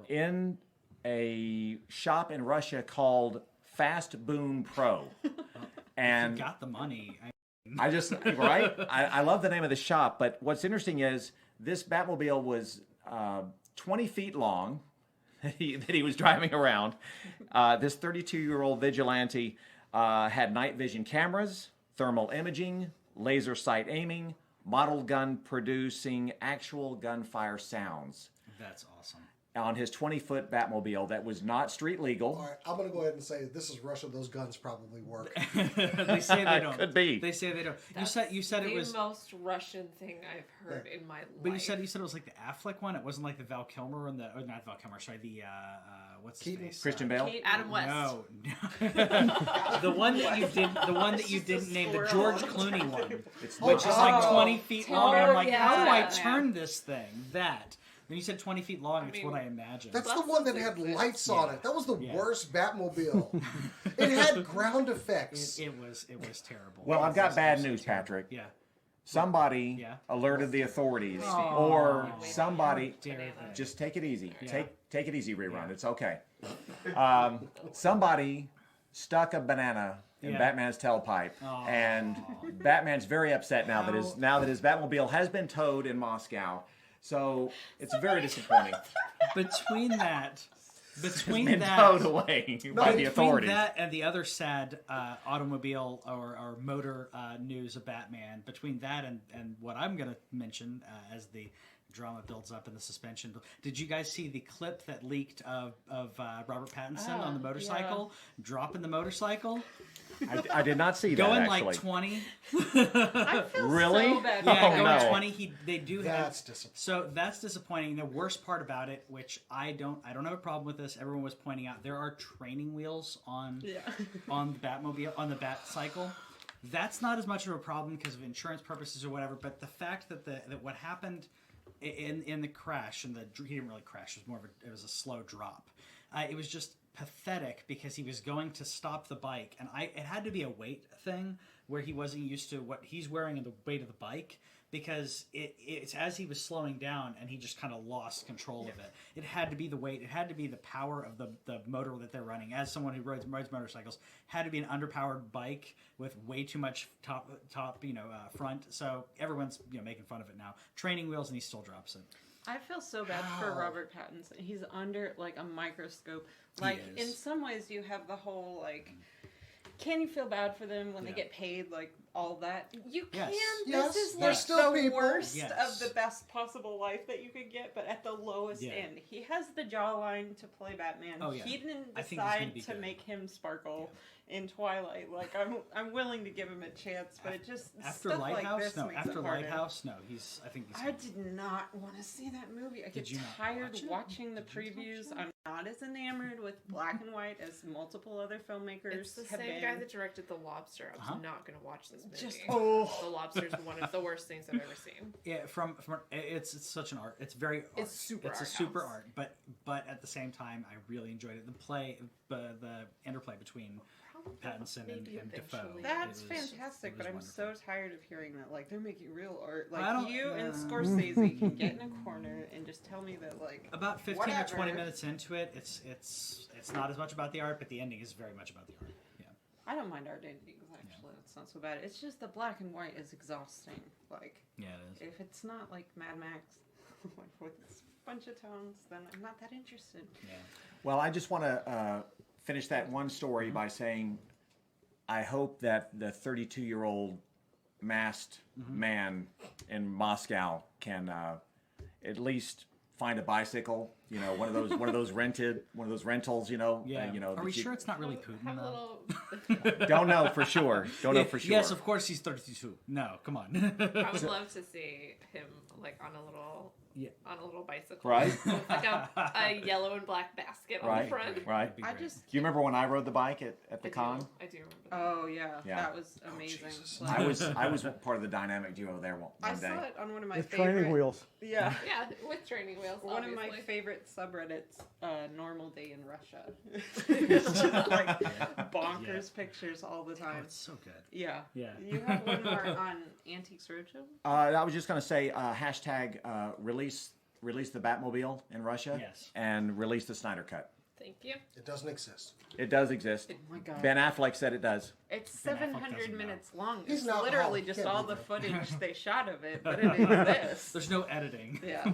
in a shop in Russia called Fast Boom Pro. And Got the money. I just, right? I love the name of the shop, but what's interesting is this Batmobile was 20 feet long that he was driving around. This 32-year-old vigilante had night vision cameras, thermal imaging, laser sight aiming, model gun producing actual gunfire sounds That's awesome. on his 20-foot Batmobile that was not street legal. All right, I'm going to go ahead and say this is Russia. Those guns probably work. They say they don't. Could be. They say they don't. That's You said it the was. most Russian thing I've heard in my life. But you said it was like the Affleck one. It wasn't like the Val Kilmer and the not Val Kilmer. Sorry, the what's his Keaton? face? Christian Bale? Adam West. No, the one that you did, the one that you didn't name, the George Clooney one, which is like 20 feet long. I'm like, how do I Yeah. turn this thing? That when you said 20 feet long, it's mean, what I imagined. That's the Buses one that had exist. lights on it. That was the Yeah. worst Batmobile. It had ground effects. It was terrible. Well, I've got It bad was news, terrible. Patrick. Yeah. Somebody Yeah. alerted the authorities, Oh. or somebody. Dare they. Just take it easy. Yeah. Take it easy, rerun. Yeah. It's okay. Somebody stuck a banana in Yeah. Batman's tailpipe, Aw. and Batman's very upset now that his Batmobile has been towed in Moscow. So it's very disappointing. Between that, between Been that, towed away by the between authorities. that and the other sad automobile or motor news of Batman, between that and what I'm going to mention as the drama builds up in the suspension. Did you guys see the clip that leaked of Robert Pattinson on the motorcycle, dropping the motorcycle, I did not see that going actually. like 20? I feel Really? so bad. Yeah, Oh, going no. 20. They do have. That's disappointing. So that's disappointing. The worst part about it, which I don't have a problem with this. Everyone was pointing out there are training wheels on on the Batmobile, on the Batcycle. That's not as much of a problem because of insurance purposes or whatever. But the fact that that what happened in the crash, and he didn't really crash. It was a slow drop. It was just pathetic because he was going to stop the bike, and it had to be a weight thing where he wasn't used to what he's wearing and the weight of the bike, because it's as he was slowing down and he just kind of lost control of it. It had to be the weight. It had to be the power of the motor that they're running. As someone who rides motorcycles, had to be an underpowered bike with way too much top front. So everyone's making fun of it now. Training wheels, and he still drops it. I feel so bad for Robert Pattinson. He's under like a microscope. Like is. in some ways, you have the whole like. Can you feel bad for them when they get paid like all that? You Yes. can. Yes, This is they're like still the people. worst Yes. of the best possible life that you could get, but at the lowest Yeah. end. He has the jawline to play Batman. Oh, yeah. He didn't I think he's gonna decide be to good. make him sparkle in Twilight. Like I'm willing to give him a chance, but it just After stuff Lighthouse, like this no. makes After it harder. Lighthouse, no. I think he's. I did not want to see that movie. I get you not tired watch it? watching the Did you watch previews. it? I'm not as enamored with black and white as multiple other filmmakers It's the have same been. guy that directed The Lobster. I was Uh-huh. not going to watch this movie. Just- The Lobster's one of the worst things I've ever seen. Yeah, from it's such an art. It's very art. It's super It's a art super house. art, but at the same time, I really enjoyed it. The interplay between Pattinson Maybe and Defoe. eventually. That's it was- fantastic, it but was I'm so wonderful. tired of hearing that. Like they're making real art. I Like don't- you and uh, Scorsese can get in a corner and just tell me that like About 15 or 20 whatever. minutes into it, it's not as much about the art, but the ending is very much about the art. Yeah. I don't mind art endings actually. It's not so bad. It's just the black and white is exhausting. Like Yeah, it is. if it's not like Mad Max like with a bunch of tones, then I'm not that interested. Yeah. Well, I just want to finish that one story by saying I hope that the 32-year-old masked man in Moscow can at least find a bicycle, one of those rentals, Yeah. you know. Are we that you- sure it's not really Putin Have a though? little. Don't know for sure. Don't know for sure. Yes, of course he's 32. No, come on. I would love to see him like on a little bicycle, Right. with like a yellow and black basket on the front. Right. That'd be I great. just. Do you remember when I rode the bike at the con? I do remember. Oh yeah, Yeah. that was amazing. Jesus. I was part of the dynamic duo there one I day. saw it on one of my With favorite. training wheels. Yeah. Yeah, with training wheels. One of my obviously. favorite subreddits, Normal Day in Russia. It's just like bonkers pictures all the Oh, time. it's so good. Yeah. Yeah. You have one more on Antiques Roadshow? I was just going to say hashtag release the Batmobile in Russia. Yes. And release the Snyder Cut. Thank you. It doesn't exist. It does exist. Oh my god. Ben Affleck said it does. It's Ben Affleck 700 doesn't know. minutes long. He's It's not literally Hulk. just Can't all be the there. footage they shot of it, but it exists. There's no editing. Yeah.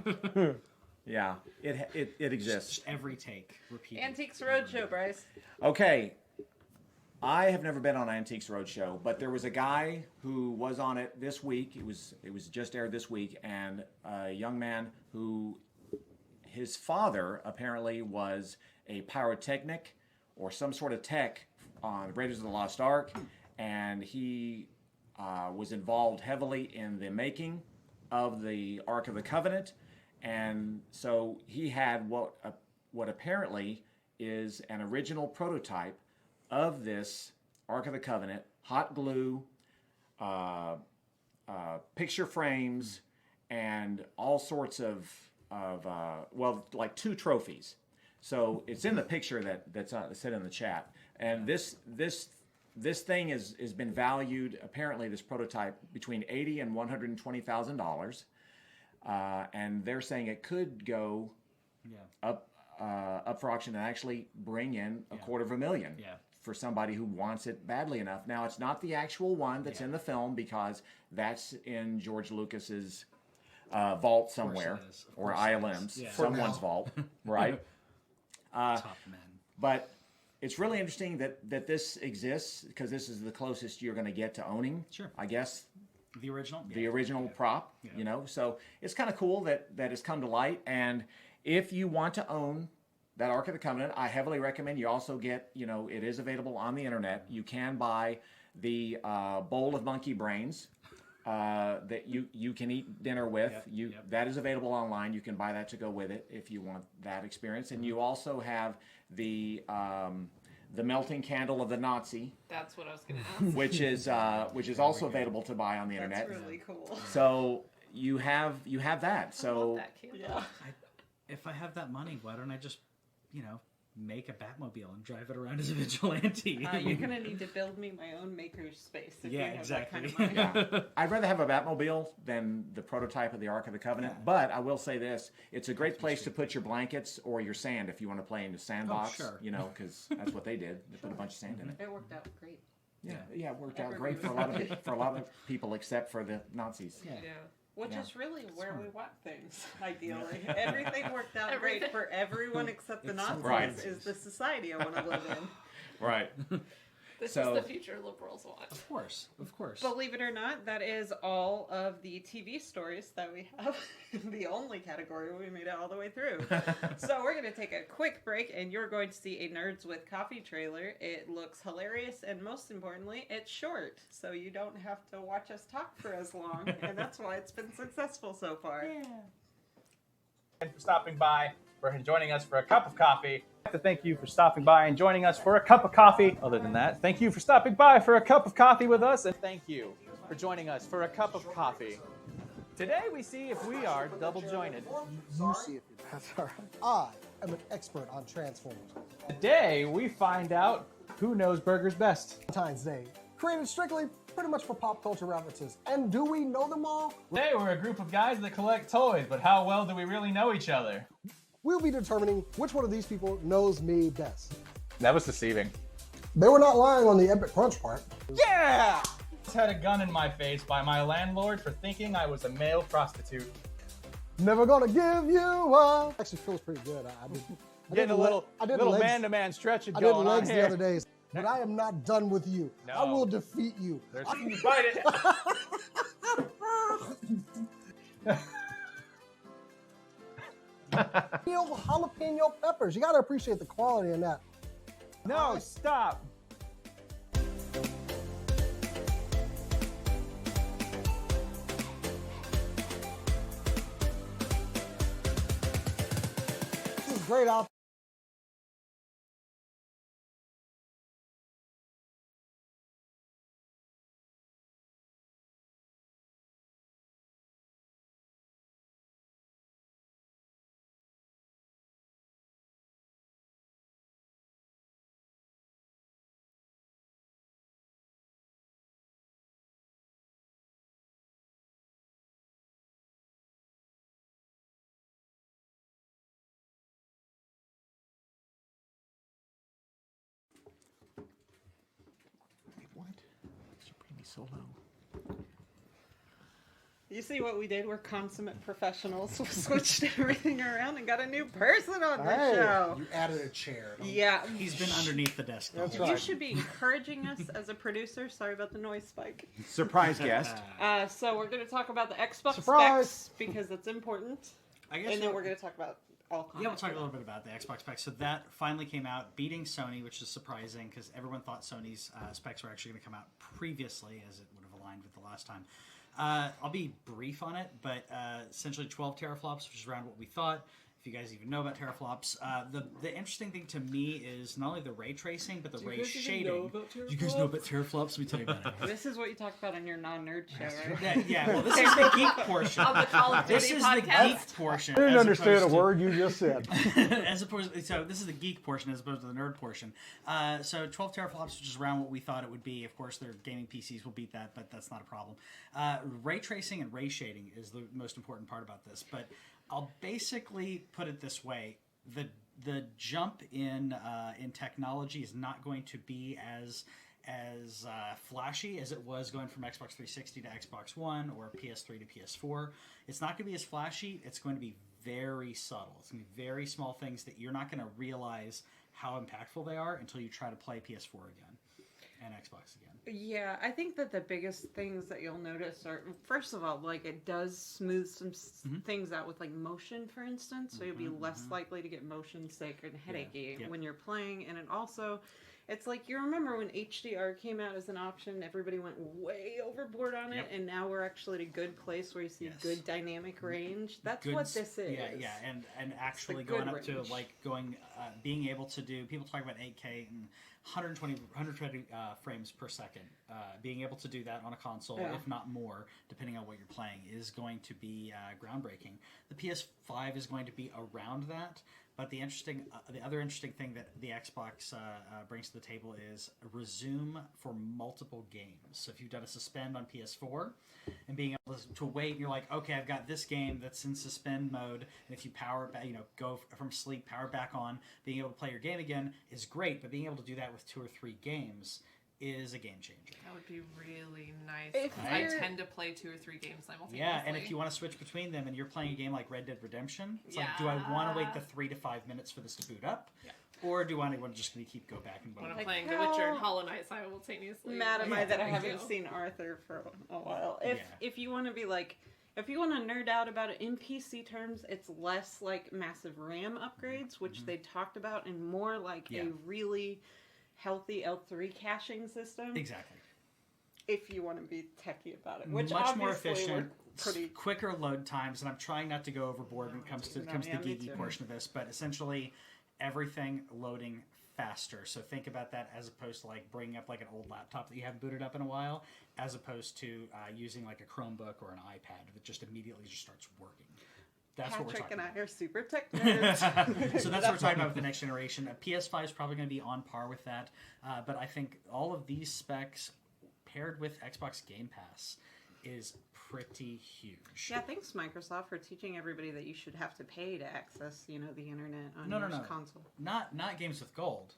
Yeah, it exists. Just every take repeated. Antiques Roadshow, Bryce. Okay. I have never been on Antiques Roadshow, but there was a guy who was on it this week. It was just aired this week, and a young man who his father apparently was a pyrotechnic or some sort of tech on Raiders of the Lost Ark, and he was involved heavily in the making of the Ark of the Covenant, and so he had what apparently is an original prototype of this Ark of the Covenant, hot glue, picture frames, and all sorts of like 2 trophies. So it's in the picture that's said in the chat, and this thing has been valued, apparently this prototype, between $80,000 and $120,000, and they're saying it could go up for auction and actually bring in $250,000 for somebody who wants it badly enough. Now, it's not the actual one that's in the film, because that's in George Lucas's vault somewhere, it is. Of or course it is. ILM's, Yeah. someone's vault, right? Top men. But it's really interesting that this exists, because this is the closest you're going to get to owning, Sure. I guess, The original? the original prop, So it's kind of cool that it's come to light. And if you want to own that Ark of the Covenant, I heavily recommend you also get, it is available on the internet. You can buy the bowl of monkey brains that you can eat dinner with. That is available online. You can buy that to go with it if you want that experience. And you also have the melting candle of the Nazi, That's what I was gonna ask. which is also available to buy on the internet. That's really cool. So you have that. I love So that candle. Yeah. If I have that money, why don't I just, make a Batmobile and drive it around as a vigilante? You're going to need to build me my own maker's space if Yeah, you have exactly. that kind of money. yeah. I'd rather have a Batmobile than the prototype of the Ark of the Covenant. But I will say this: it's a great place to put your blankets or your sand if you want to play in the sandbox. sure. Because that's what they did. They put a bunch of sand in it. It worked out great. Yeah, it worked out great for a lot of people, except for the Nazis. Yeah. Yeah. Which Yeah. is really where we want things, ideally. Everything worked out great Everything. for everyone except the Nazis, Right. is the society I want to live in. Right. This So- is the future liberals want. Of course. Believe it or not, that is all of the TV stories that we have. The only category we made it all the way through. So we're going to take a quick break, and you're going to see a Nerds with Coffee trailer. It looks hilarious, and most importantly, it's short, so you don't have to watch us talk for as long, and that's why it's been successful so far. And for stopping by, for joining us for a cup of coffee. I'd like to thank you for stopping by and joining us for a cup of coffee. Other than that, thank you for stopping by for a cup of coffee with us, and thank you for joining us for a cup of coffee. Today we see if we are double jointed. You see it. That's all right. I am an expert on Transformers. Today we find out who knows burgers best. Valentine's Day, created strictly pretty much for pop culture references. And do we know them all? Today we're a group of guys that collect toys, but how well do we really know each other? We'll be determining which one of these people knows me best. That was deceiving. They were not lying on the epic crunch part. Yeah! Had a gun in my face by my landlord for thinking I was a male prostitute. Never gonna give you up. Actually feels pretty good. I did Getting a little legs- man-to-man stretching I did going on legs the here. other day. but I am not done with you. No. I will defeat you. There's bite it. Jalapeno peppers. You got to appreciate the quality in that. No, stop. This is great out. What? Should bring me so low. You see what we did? We're consummate professionals. We switched everything around and got a new person on the Hey, show. you added a chair. Yeah. He's been underneath the desk. the That's whole You right. should be encouraging us as a producer. Sorry about the noise spike. Surprise guest. So we're going to talk about the Xbox Surprise! specs because that's important. I guess And then we'll- we're going to talk about all Yeah, we'll content. talk a little bit about the Xbox specs. So that finally came out, beating Sony, which is surprising because everyone thought Sony's specs were actually going to come out previously, as it would have aligned with the last time. I'll be brief on it, but essentially 12 teraflops, which is around what we thought. If you guys even know about teraflops, the interesting thing to me is not only the ray tracing, but the ray shading. You guys know about teraflops? Let me tell you about it. This is what you talk about in your non-nerd show, right? Yeah, well, this is the geek portion. On the Call of This Duty is the podcast. geek portion. I didn't as understand a opposed to- word you just said. as opposed, so this is the geek portion as opposed to the nerd portion. So 12 teraflops, which is around what we thought it would be. Of course, their gaming PCs will beat that, but that's not a problem. Ray tracing and ray shading is the most important part about this. But I'll basically put it this way: the jump in technology is not going to be as flashy as it was going from Xbox 360 to Xbox One or PS3 to PS4. It's not going to be as flashy. It's going to be very subtle. It's going to be very small things that you're not going to realize how impactful they are until you try to play PS4 again and Xbox again. Yeah, I think that the biggest things that you'll notice are, first of all, like it does smooth some things out with like motion, for instance, so you'll be less likely to get motion sick and headachy Yep. when you're playing. And it also, it's like, you remember when HDR came out as an option, everybody went way overboard on it, Yep. and now we're actually at a good place where you see Yes. good dynamic range. That's Good what s- this is. Yeah, and actually good going up to range. like being able to do. People talk about 8K and 120 frames per second. Being able to do that on a console, Yeah. if not more, depending on what you're playing, is going to be groundbreaking. The PS5 is going to be around that. But the other interesting thing that the Xbox brings to the table is a resume for multiple games. So if you've done a suspend on PS4 and being able to wait, and you're like, okay, I've got this game that's in suspend mode, and if you power it back, go from sleep, power it back on, being able to play your game again is great. But being able to do that with 2 or 3 games is a game changer. That would be really nice. If I you're- tend to play 2 or 3 games simultaneously. Yeah, and if you want to switch between them and you're playing a game like Red Dead Redemption, it's like, do I Yeah. want to wait the 3 to 5 minutes for this to boot up? Yeah. Or do I want to just go back and When wait? I'm Like, playing The how- Witcher and Hollow Knight simultaneously. Mad am I Yeah, that I there you haven't go. seen Arthur for a while. Yeah. If you want to be like, if you want to nerd out about it in PC terms, it's less like massive RAM upgrades, which they talked about, and more like Yeah. a really healthy L3 caching system. Exactly. If you want to be techie about it, which Much more obviously efficient, we're pretty. quicker load times, and I'm trying not to go overboard when it comes to No, the yeah, me geeky too. portion of this, but essentially everything loading faster. So think about that as opposed to like bringing up like an old laptop that you haven't booted up in a while, as opposed to using like a Chromebook or an iPad that just immediately just starts working. That's what we're Patrick talking and about. I are super tech nerds. So that's what we're talking about with the next generation. PS5 is probably going to be on par with that, but I think all of these specs paired with Xbox Game Pass is pretty huge. Yeah, thanks Microsoft for teaching everybody that you should have to pay to access, the internet on No, your no, no. console. Not games with gold.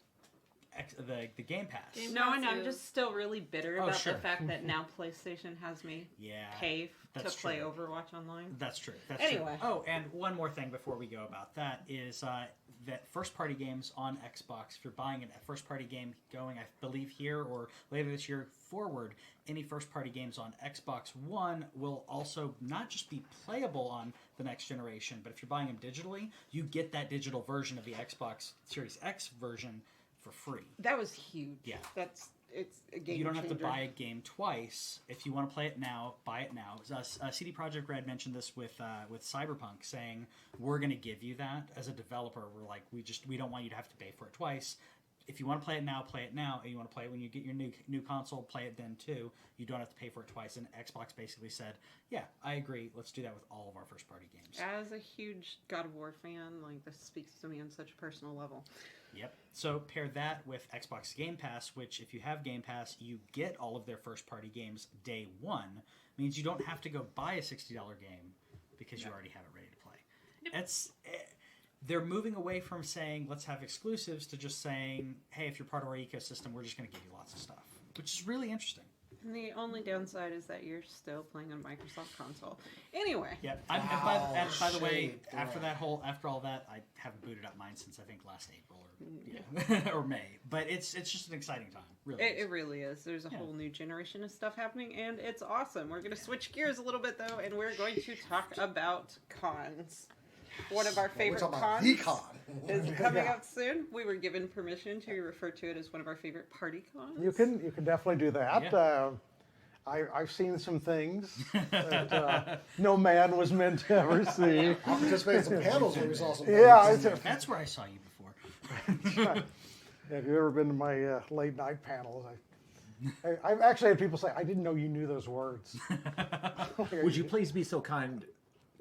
The Game Pass. Game- No, and Pass I'm is- just still really bitter Oh, about sure. the fact that now PlayStation has me Yeah, pay to that's play true. Overwatch online. That's true. That's Anyway. true. Oh, and one more thing before we go about that is that first-party games on Xbox, if you're buying a first-party game going, I believe, here or later this year forward, any first-party games on Xbox One will also not just be playable on the next generation, but if you're buying them digitally, you get that digital version of the Xbox Series X version for free. That was huge. Yeah. It's a game You don't have to changer. buy a game twice. If you want to play it now, buy it now. CD Projekt Red mentioned this with Cyberpunk, saying we're going to give you that as a developer. We're like, we don't want you to have to pay for it twice. If you want to play it now, play it now. And you want to play it when you get your new console, play it then too. You don't have to pay for it twice. And Xbox basically said, yeah, I agree. Let's do that with all of our first party games. As a huge God of War fan, like this speaks to me on such a personal level. Yep. So pair that with Xbox Game Pass, which if you have Game Pass, you get all of their first-party games day one. Means you don't have to go buy a $60 game because you already have it ready to play. They're moving away from saying let's have exclusives to just saying, hey, if you're part of our ecosystem, we're just going to give you lots of stuff, which is really interesting. And the only downside is that you're still playing on Microsoft console. Anyway. Yeah. By the way, after all that, I haven't booted up mine since I think last April or May. But it's just an exciting time. Really. It really is. There's a whole new generation of stuff happening, and it's awesome. We're going to switch gears a little bit, though, and we're going to talk about cons. One of our favorite cons the con. is coming up soon. We were given permission to refer to it as one of our favorite party cons. You can definitely do that. Yeah. I've seen some things that no man was meant to ever see. I participated in some panels where we saw some Yeah, things. That's where I saw you before. Have you ever been to my late night panels? I've actually had people say, I didn't know you knew those words. Would you please be so kind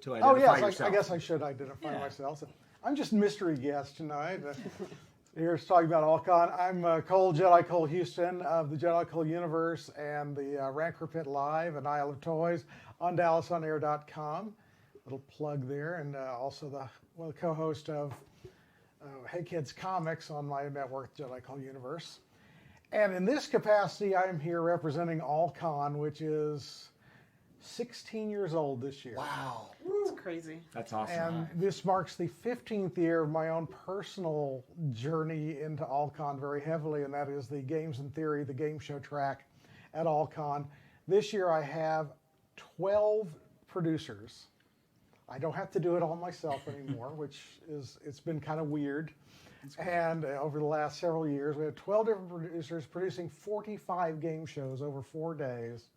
to Oh, identify yes, yourself? I guess I should identify Yeah. myself. I'm just mystery guest tonight. Here's talking about Alcon. I'm Cole, Jedi Cole Houston of the Jedi Cole Universe and the Ranker Pit Live and Isle of Toys on DallasOnAir.com. Little plug there, and also the co-host of Hey Kids Comics on my network, Jedi Cole Universe. And in this capacity, I'm here representing Alcon, which is 16 years old this year. Wow. It's crazy. That's awesome. And this marks the 15th year of my own personal journey into Alcon very heavily, and that is the Games in Theory, the game show track at Alcon. This year I have 12 producers. I don't have to do it all myself anymore, which it's been kind of weird. And over the last several years, we have 12 different producers producing 45 game shows over 4 days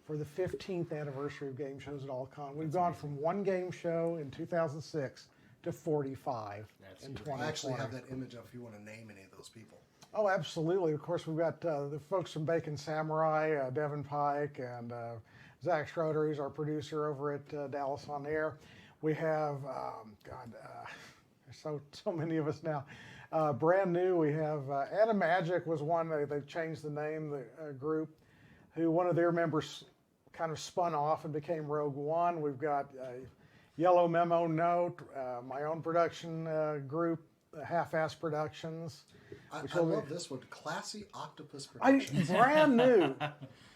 for the 15th anniversary of game shows at Alcon. We've gone from one game show in 2006 to 45 in 2020. I actually have that image up if you want to name any of those people. Oh, absolutely. Of course, we've got the folks from Bacon Samurai, Devin Pike, and Zach Schroeder, who's our producer over at Dallas On Air. We have, there's so many of us now. Brand new, we have Adam Magic was one, they've changed the name, the group, who one of their members kind of spun off and became Rogue One. We've got Yellow Memo Note, my own production group, Half-Ass Productions. I love this one, Classy Octopus Productions. Brand new.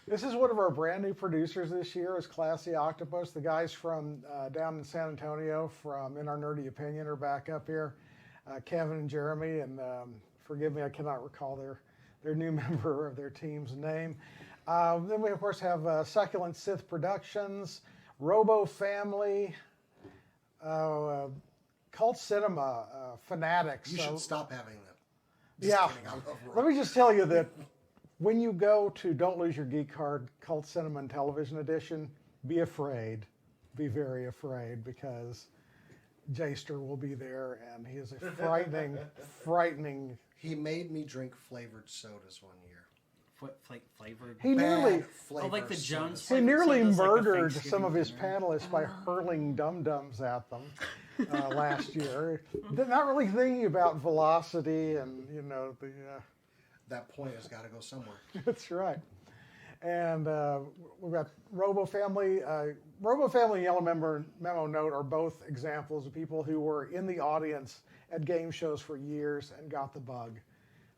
This is one of our brand new producers this year is Classy Octopus. The guys from down in San Antonio from In Our Nerdy Opinion are back up here. Kevin and Jeremy, and forgive me, I cannot recall their new member of their team's name. Then we, of course, have Succulent Sith Productions, Robo Family, Cult Cinema, Fanatics. You should stop having them. Yeah. Kidding, I love Let me just tell you that when you go to Don't Lose Your Geek Card, Cult Cinema and Television Edition, be afraid. Be very afraid, because Jaster will be there, and he is a frightening. He made me drink flavored sodas one year. Flavored. He nearly, Bad flavor like the Jones sodas. he flavored nearly sodas, like the murdered Thanksgiving some of his dinner. panelists by hurling dum-dums at them last year. Not really thinking about velocity and, the... That point has got to go somewhere. That's right. And we've got Robo Family. Robo Family and Yellow Memo Note are both examples of people who were in the audience at game shows for years and got the bug.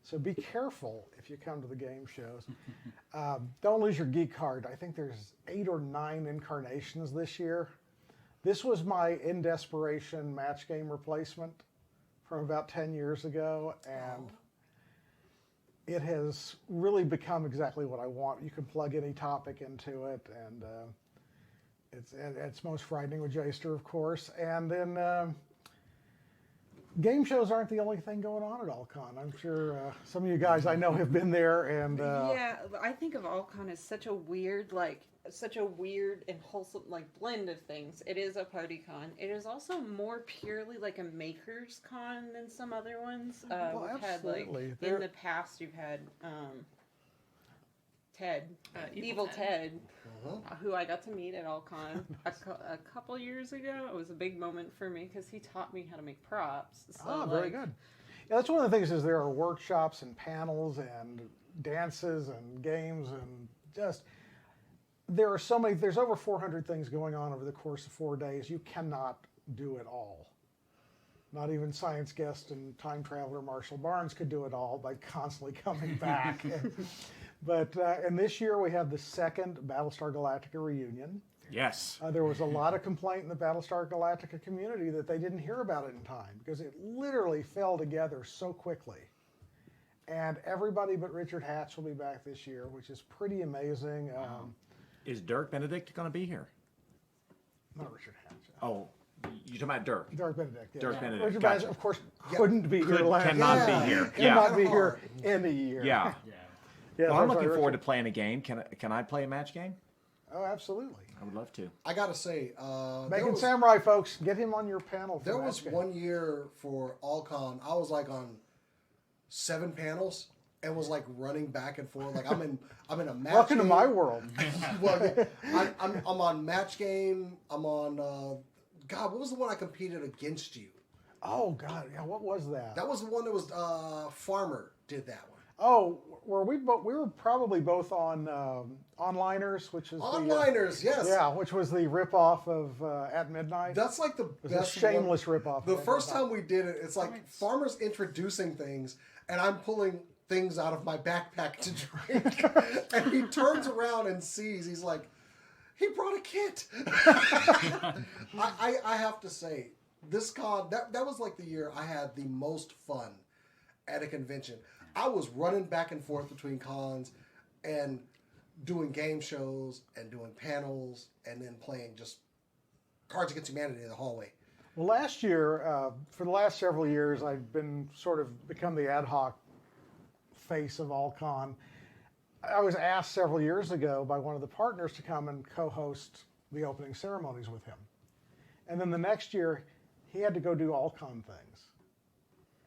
So be careful if you come to the game shows. Don't lose your geek card. I think there's 8 or 9 incarnations this year. This was my in desperation match game replacement from about 10 years ago, and it has really become exactly what I want. You can plug any topic into it, and it's most frightening with Jester, of course. And then game shows aren't the only thing going on at AllCon. I'm sure some of you guys I know have been there, and yeah, I think of AllCon as such a weird and wholesome blend of things. It is a party con. It is also more purely like a makers con than some other ones. Well, we've absolutely. had in the past you've had Ted, Evil Ted, who I got to meet at AllCon a couple years ago. It was a big moment for me because he taught me how to make props. So, very good. Yeah, that's one of the things is there are workshops and panels and dances and games and just there are so many. There's over 400 things going on over the course of 4 days. You cannot do it all. Not even science guest and time traveler Marshall Barnes could do it all by constantly coming back. But and this year we have the second Battlestar Galactica reunion. Yes. There was a lot of complaint in the Battlestar Galactica community that they didn't hear about it in time because it literally fell together so quickly. And everybody but Richard Hatch will be back this year, which is pretty amazing. Is Dirk Benedict going to be here? Not Richard Hatch. Oh, you're talking about Dirk. Dirk Benedict. Yeah. Dirk Benedict. Richard Gotcha. Hatch, of course, couldn't be here last year. Cannot be here. Cannot Yeah. be here any year. Yeah. Yeah, Well, I'm that's looking why forward to Richard- playing a game. Can I play a match game? Oh, absolutely. I would love to. I gotta say, Making Samurai, folks, get him on your panel. For there that was game. one year for AllCon, I was like on 7 panels and was like running back and forth. Like I'm in a match. Welcome to game. my world. Well, yeah, I'm on match game. I'm on. God, what was the one I competed against you? Oh God, yeah. What was that? That was the one that was Farmer did that one. Oh, were we were probably both on Onliners, which is Onliners, yes. yeah, which was the ripoff of At Midnight. That's like the it was best a shameless one. ripoff. The of first At time we did it, it's like Farmer's introducing things, and I'm pulling things out of my backpack to drink. And he turns around and sees, he's like, he brought a kit. I have to say, this con, that was like the year I had the most fun at a convention. I was running back and forth between cons and doing game shows and doing panels and then playing just Cards Against Humanity in the hallway. Well, last year, for the last several years, I've been sort of become the ad hoc face of AllCon. I was asked several years ago by one of the partners to come and co-host the opening ceremonies with him. And then the next year, he had to go do AllCon things.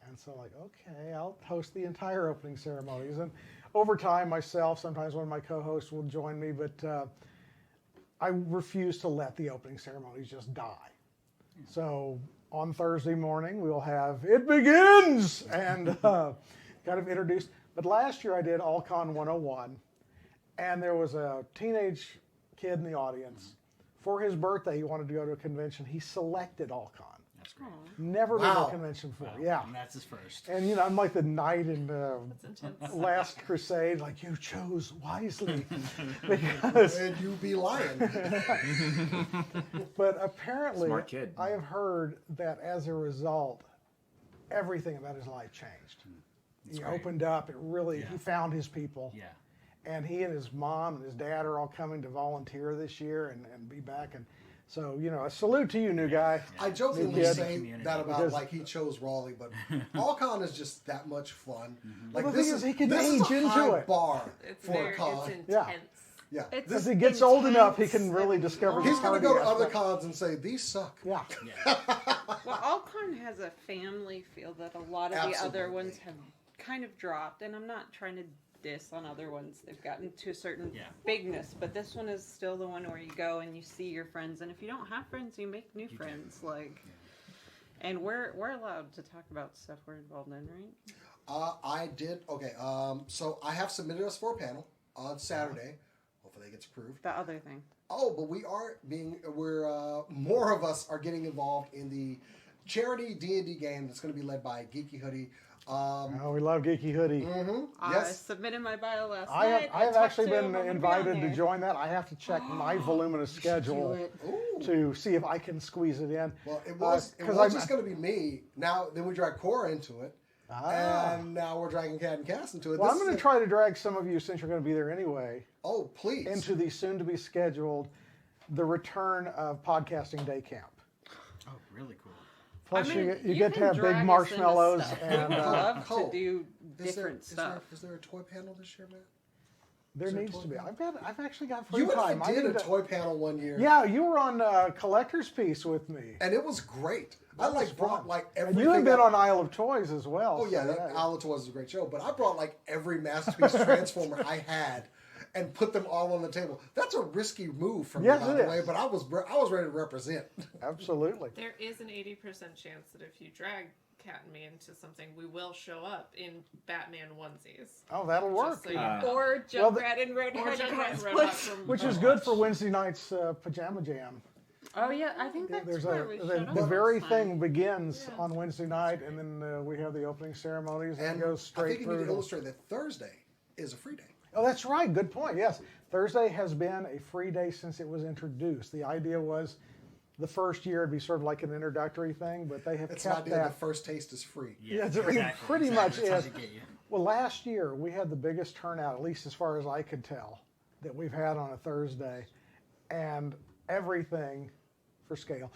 And so like, okay, I'll host the entire opening ceremonies. And over time, myself, sometimes one of my co-hosts will join me, but I refuse to let the opening ceremonies just die. So on Thursday morning, we'll have It Begins! And kind of introduced. But last year I did AllCon 101, and there was a teenage kid in the audience. For his birthday, he wanted to go to a convention. He selected AllCon. That's great. Never been to a convention before. Yeah. And that's his first. And, you know, I'm like the knight in That's intense. Last Crusade, like, you chose wisely. Because, And you be lying. but apparently, Smart kid. I have heard that as a result, everything about his life changed. He great. opened up. It really, he found his people. Yeah. And he and his mom and his dad are all coming to volunteer this year and be back. And so, you know, a salute to you, new guy. I jokingly Yeah. say Community. that about Because- like he chose Raleigh, but AllCon is just that much fun. Like Well, the this thing is, he can this is age a into high it. bar It's for very, a con. it's Yeah. intense. Yeah, It's As he gets old enough, he can intense really and discover long. his he's gonna go to cardio other aspect. cons and say these suck. Yeah. Well, AllCon has a family feel that a lot of the other Absolutely. ones have kind of dropped, and I'm not trying to diss on other ones. They've gotten to a certain Yeah. bigness, but this one is still the one where you go and you see your friends, and if you don't have friends, you make new friends. Like, and we're allowed to talk about stuff we're involved in, right? I did okay. So I have submitted us for a panel on Saturday. Hopefully, it gets approved. The other thing. Oh, but we're more of us are getting involved in the charity D&D game that's going to be led by Geeky Hoodie. Oh, we love Geeky Hoodie. I Yes. submitted my bio last I night. have talked actually to been him, I'm gonna be invited on to there. join that. I have to check my voluminous schedule Ooh. to see if I can squeeze it in. Well, it was just going to be me. Now, then we drag Cora into it. And now we're dragging Cat and Cass into it. Well, This I'm going is to try to drag some of you, since you're going to be there anyway, Oh, please. into the soon-to-be scheduled The Return of Podcasting Day Camp. Oh, really cool. Plus, I mean, you get to can have drag us big into marshmallows stuff. and We would love Cole, to do Is there- different stuff. Is there a toy panel this year, man? there Is there a needs toy to be. panel? I've actually got free You and time. I did need a to- toy panel one year. Yeah, you were on Collector's Piece with me. And it was great. I That was brought fun. like And everything. you have been up- on Isle of Toys as well. Oh yeah, so, that Isle of Toys is a great show. But I brought like every Masterpiece Transformer I had, and put them all on the table. That's a risky move from Yes, me, by it the is. way. But I was ready to represent. Absolutely. There is an 80% chance that if you drag Cat and me into something, we will show up in Batman onesies. Oh, that'll work. Just so you know. Or Well, the- Junkrat and Or Roadhead Junkrat and cosplay. Roadhog from Which is Overwatch. good for Wednesday night's Pajama Jam. Oh yeah, I think that's There's where we showed the up very last time. thing begins on Wednesday night, and then we have the opening ceremonies, and And it goes I straight think you need through. to illustrate that Thursday is a free day. Oh, that's right. Good point. Yes, Thursday has been a free day since it was introduced. The idea was the first year it'd be sort of like an introductory thing, but they have It's not kept the that. first taste is free. Yeah, it's pretty much That's how is. they get you. Well, last year we had the biggest turnout, at least as far as I could tell, that we've had on a Thursday, and everything for scale.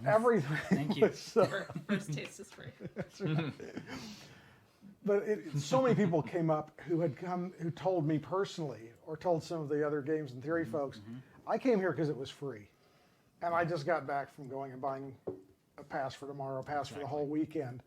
Everything. Thank you. was, First taste is free. but so many people came up who told me personally, or told some of the other Games and Theory folks, I came here because it was free, and I just got back from going and buying a pass for tomorrow, a pass for the whole weekend.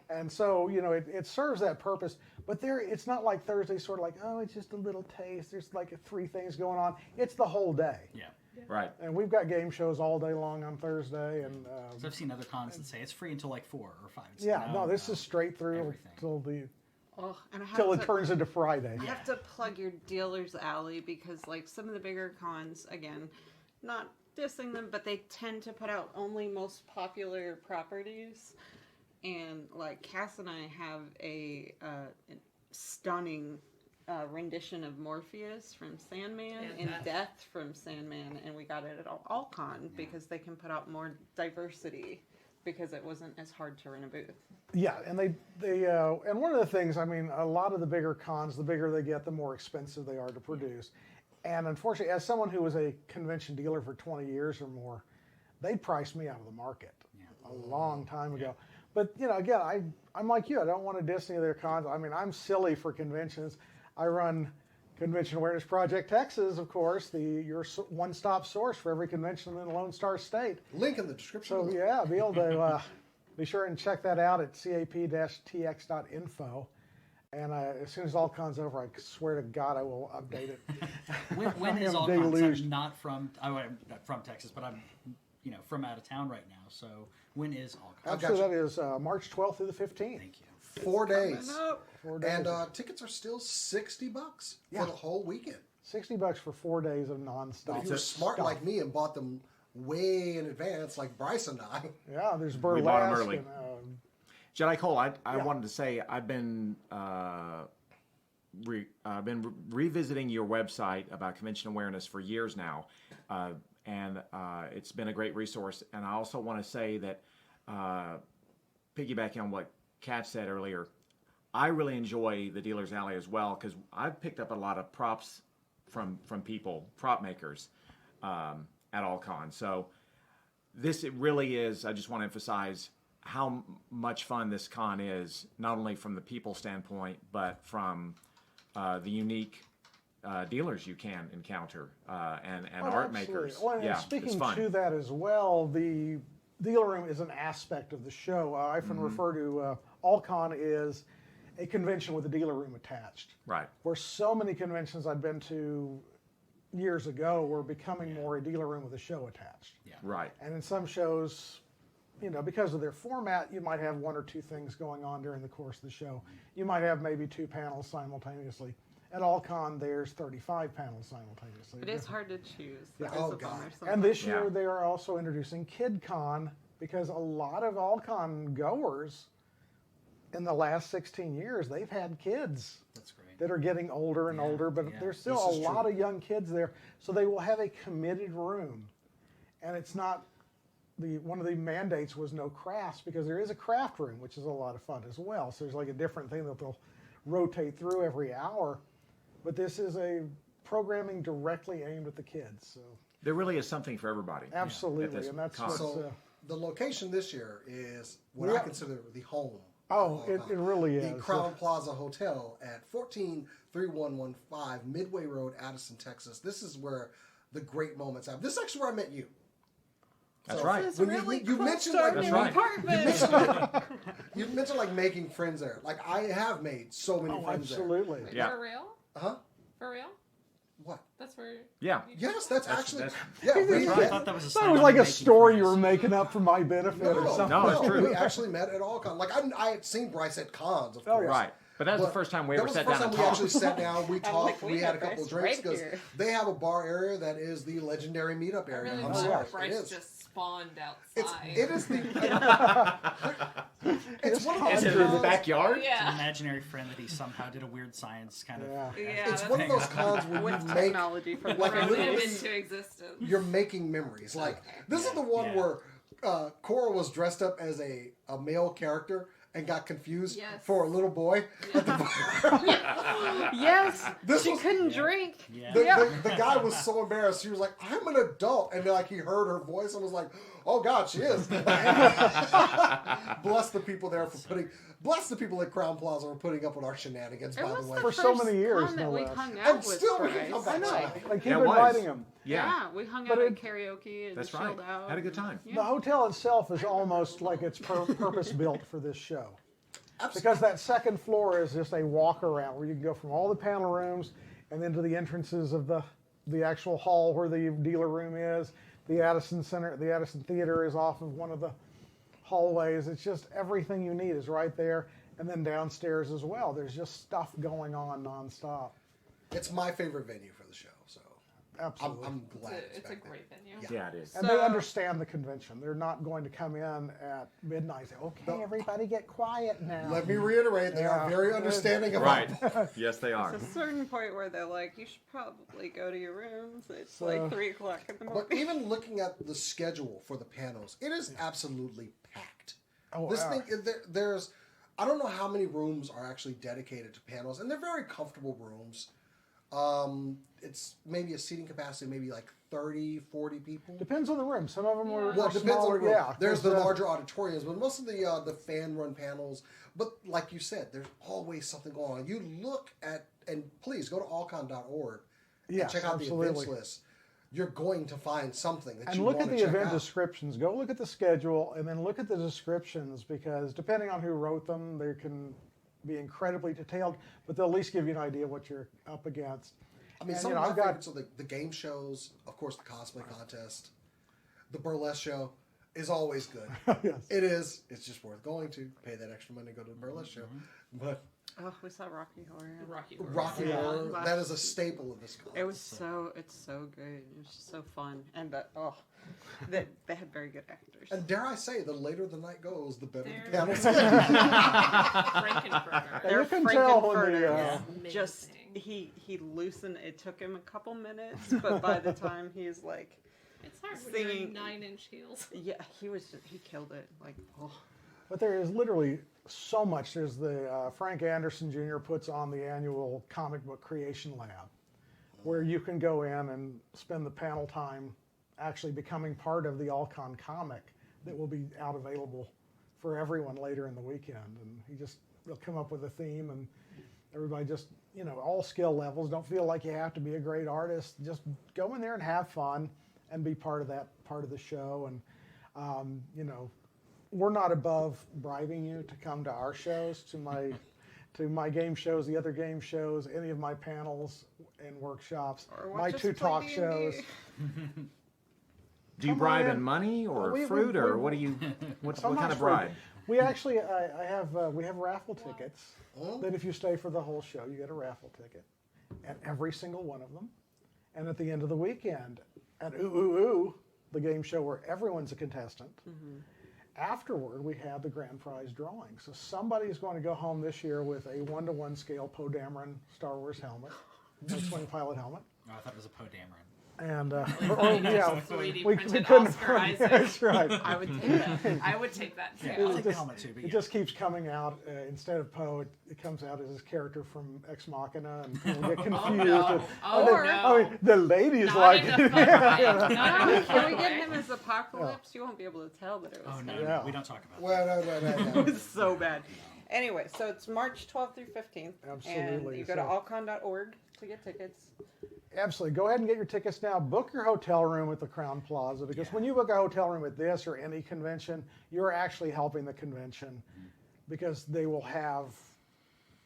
And so, it serves that purpose, but it's not like Thursday's sort of like, oh, it's just a little taste. There's like 3 things going on. It's the whole day. Yeah. Right. And we've got game shows all day long on Thursday. And So I've seen other cons that say it's free until like 4 or 5. It's yeah, no, this is straight through everything. Oh, and I have till it to- turns into Friday. I have to plug your dealer's alley because, like, some of the bigger cons, again, not dissing them, but they tend to put out only most popular properties. And, like, Cass and I have a stunning rendition of Morpheus from Sandman And and Death from Sandman, and we got it at All-Con because they can put out more diversity because it wasn't as hard to rent a booth. Yeah, and they and one of the things, I mean, a lot of the bigger cons, the bigger they get, the more expensive they are to produce. And unfortunately, as someone who was a convention dealer for 20 years or more, they priced me out of the market a long time ago. But again, I'm like you. I don't want to diss any of their cons. I mean, I'm silly for conventions. I run Convention Awareness Project Texas, of course, your one-stop source for every convention in the Lone Star State. Link in the description. So yeah, be able to be sure and check that out at cap-tx.info. And as soon as All-Con's over, I swear to God I will update it. When is am all cons? deluged. I'm not from from Texas, but I'm from out of town right now. So when is all cons? Actually, that is March 12th through the 15th. Thank you. 4 days. 4 days. And tickets are still $60 for the whole weekend. $60 for 4 days of nonstop. If you were smart stuff. like me and bought them way in advance, like Bryce and I. Yeah, there's bought 'em burlesque. early. And, Jedi Cole, I Yeah. wanted to say I've been revisiting your website about convention awareness for years now, and it's been a great resource. And I also want to say that, piggybacking on what Kat said earlier, I really enjoy the Dealer's Alley as well because I've picked up a lot of props from people, prop makers, at all cons. So it really is. I just want to emphasize how much fun this con is, not only from the people standpoint, but from the unique dealers you can encounter and well, art absolutely. makers. Well, and yeah, it's speaking fun. to that as well, the dealer room is an aspect of the show. I often refer to All-Con is a convention with a dealer room attached. Right. Where so many conventions I'd been to years ago were becoming more a dealer room with a show attached. Yeah. Right. And in some shows, because of their format, you might have 1 or 2 things going on during the course of the show. You might have maybe 2 panels simultaneously. At All-Con, there's 35 panels simultaneously. It is hard to choose. That Oh, is a God. bummer And sometimes. this year Yeah. they are also introducing KidCon because a lot of All-Con goers in the last 16 years, they've had kids That's great. that are getting older and older, but there's still This a is lot true. of young kids there. So they will have a committed room. And it's not, one of the mandates was no crafts, because there is a craft room, which is a lot of fun as well. So there's like a different thing that they'll rotate through every hour. But this is a programming directly aimed at the kids. So There really is something for everybody. absolutely, this and that's con. what's, So the location this year is what Yeah. I consider the home. oh, of it All-Con. really The is. Crown Plaza Hotel at 143115 Midway Road, Addison, Texas. This is where the great moments happen. This is actually where I met you. That's So, right. This is when really you close mentioned to like That's our right. apartment. you mentioned like making friends there. Like I have made so many Oh, friends absolutely. Wait, Yeah. For real? there. Huh? For real? What? That's where. Yeah. Yes, that's actually. that's- yeah, we, That's right. I met- thought that was a That sign was of like a making story you friends. were making up for my benefit or something. No, it's true. We actually met at all cons. Like I had seen Bryce at cons, of Oh, course. yeah. Right. But that was the first time we that ever was sat the first down time and we talked. actually sat down. We talked. like, we we had a met couple Bryce drinks right because here. they have a bar area that is the legendary meetup I area. really I'm thought sorry, it Bryce is. just spawned It's outside. it is the. it's one of Is those it in the cons. backyard? An Yeah. imaginary friend that he somehow did a weird science kind of. Yeah. Yeah, It's that's one of those cons where with you make technology from like Thrown him literally into existence. you're making memories. Like this is the one Yeah. where Cora was dressed up as a male character and got confused Yes. for a little boy at the bar. Yes, This she was- couldn't drink. Yeah. The guy was so embarrassed. He was like, "I'm an adult," and then like he heard her voice and was like, "Oh God, she is." Bless the people there for putting. Bless the people at Crown Plaza for putting up with our shenanigans. It By was the way, the For first so many years, time that no we less. hung and out with still we Bryce. can come I back. know. Like, keep Yeah, it was. inviting them. Yeah, we hung But out at it- karaoke and That's right. chilled out. Had a good time. The hotel itself is almost like it's purpose built for this show. Because that second floor is just a walk around where you can go from all the panel rooms and then to the entrances of the actual hall where the dealer room is. The Addison Center, the Addison Theater is off of one of the hallways. It's just everything you need is right there. And then downstairs as well. There's just stuff going on nonstop. it's my favorite venue for the show. So Absolutely. I'm glad It's a back there. great venue. Yeah, it is. And they understand the convention. They're not going to come in at midnight and say, okay, everybody get quiet now. Let me reiterate, they are Yeah. very understanding about Right. Yes, they are. There's a certain point where they're like, you should probably go to your rooms. It's So- like 3 o'clock in the morning. But even looking at the schedule for the panels, it is absolutely packed. Oh, This yeah. thing, there's, I don't know how many rooms are actually dedicated to panels, and they're very comfortable rooms. It's maybe a seating capacity, maybe like 30, 40 people. Depends on the room. Some of them Yeah. were Well, it depends on smaller. the room. Yeah, There's 'cause, the larger auditoriums, but most of the fan-run panels. But like you said, there's always something going on. You look at, and please go to allcon.org and Yes, check out the absolutely. events list. You're going to find something that And you look want at to the check event out. descriptions. Go look at the schedule, and then look at the descriptions because depending on who wrote them, they can be incredibly detailed, but they'll at least give you an idea what you're up against. I mean, And, some you know, of my I've got- favorites are the game shows, of course, the cosplay contest, the burlesque show is always good. Yes. It is. It's just worth going to. Pay that extra money to go to the burlesque show. But Oh, we saw Rocky Horror. Rocky Horror. Rocky Yeah. Horror, Last- that is a staple of this con. It was it's so good. It was just so fun. And they had very good actors. And dare I say, the later the night goes, the better They're- the panels Frankenfurter. They're you can tell when Frankenfurters. the, Just Amazing. he loosened. It took him a couple minutes, but by the time he's like, It's hard when you're singing- in 9-inch heels. yeah, he killed it. Like, oh, But there is literally so much. There's the Frank Anderson Jr. puts on the annual comic book creation lab, where you can go in and spend the panel time actually becoming part of the All-Con comic that will be out available for everyone later in the weekend. And they'll come up with a theme, and everybody just, all skill levels. Don't feel like you have to be a great artist. Just go in there and have fun and be part of that part of the show. And we're not above bribing you to come to our shows, to my game shows, the other game shows, any of my panels and workshops, or my watch us 2 play talk D&D. shows. Do you Come bribe on in in. money or We- fruit we- or we- what do you? What So kind much of for- bribe? We actually, we have raffle tickets. Oh. That if you stay for the whole show, you get a raffle ticket, and every single one of them. And at the end of the weekend, at Ooh Ooh Ooh, the game show where everyone's a contestant, afterward, we had the grand prize drawing. So somebody's going to go home this year with a 1-to-1 scale Poe Dameron Star Wars helmet, a swing pilot helmet. Oh, I thought it was a Poe Dameron. And yeah, 3D we printed couldn't Oscar afford- Isaac. That's right. I would take that. I would take that too. Yeah, I'll take the helmet too. But It yeah. just keeps coming out. Instead of Poe, it comes out as his character from Ex Machina, and people get confused. Oh, no. And- Oh, and then- no. I mean, the ladies Not like in a it. fun way. Not in a Can we fun get way. him as Apocalypse? You won't be able to tell that it was Oh him. no, Yeah. no, we don't talk about that. Well, no. It was so bad. Anyway, so it's March 12th through 15th. Absolutely. And you go to So- allcon.org to get tickets. Absolutely. Go ahead and get your tickets now. Book your hotel room at the Crown Plaza, because when you book a hotel room at this or any convention, you're actually helping the convention, because they will have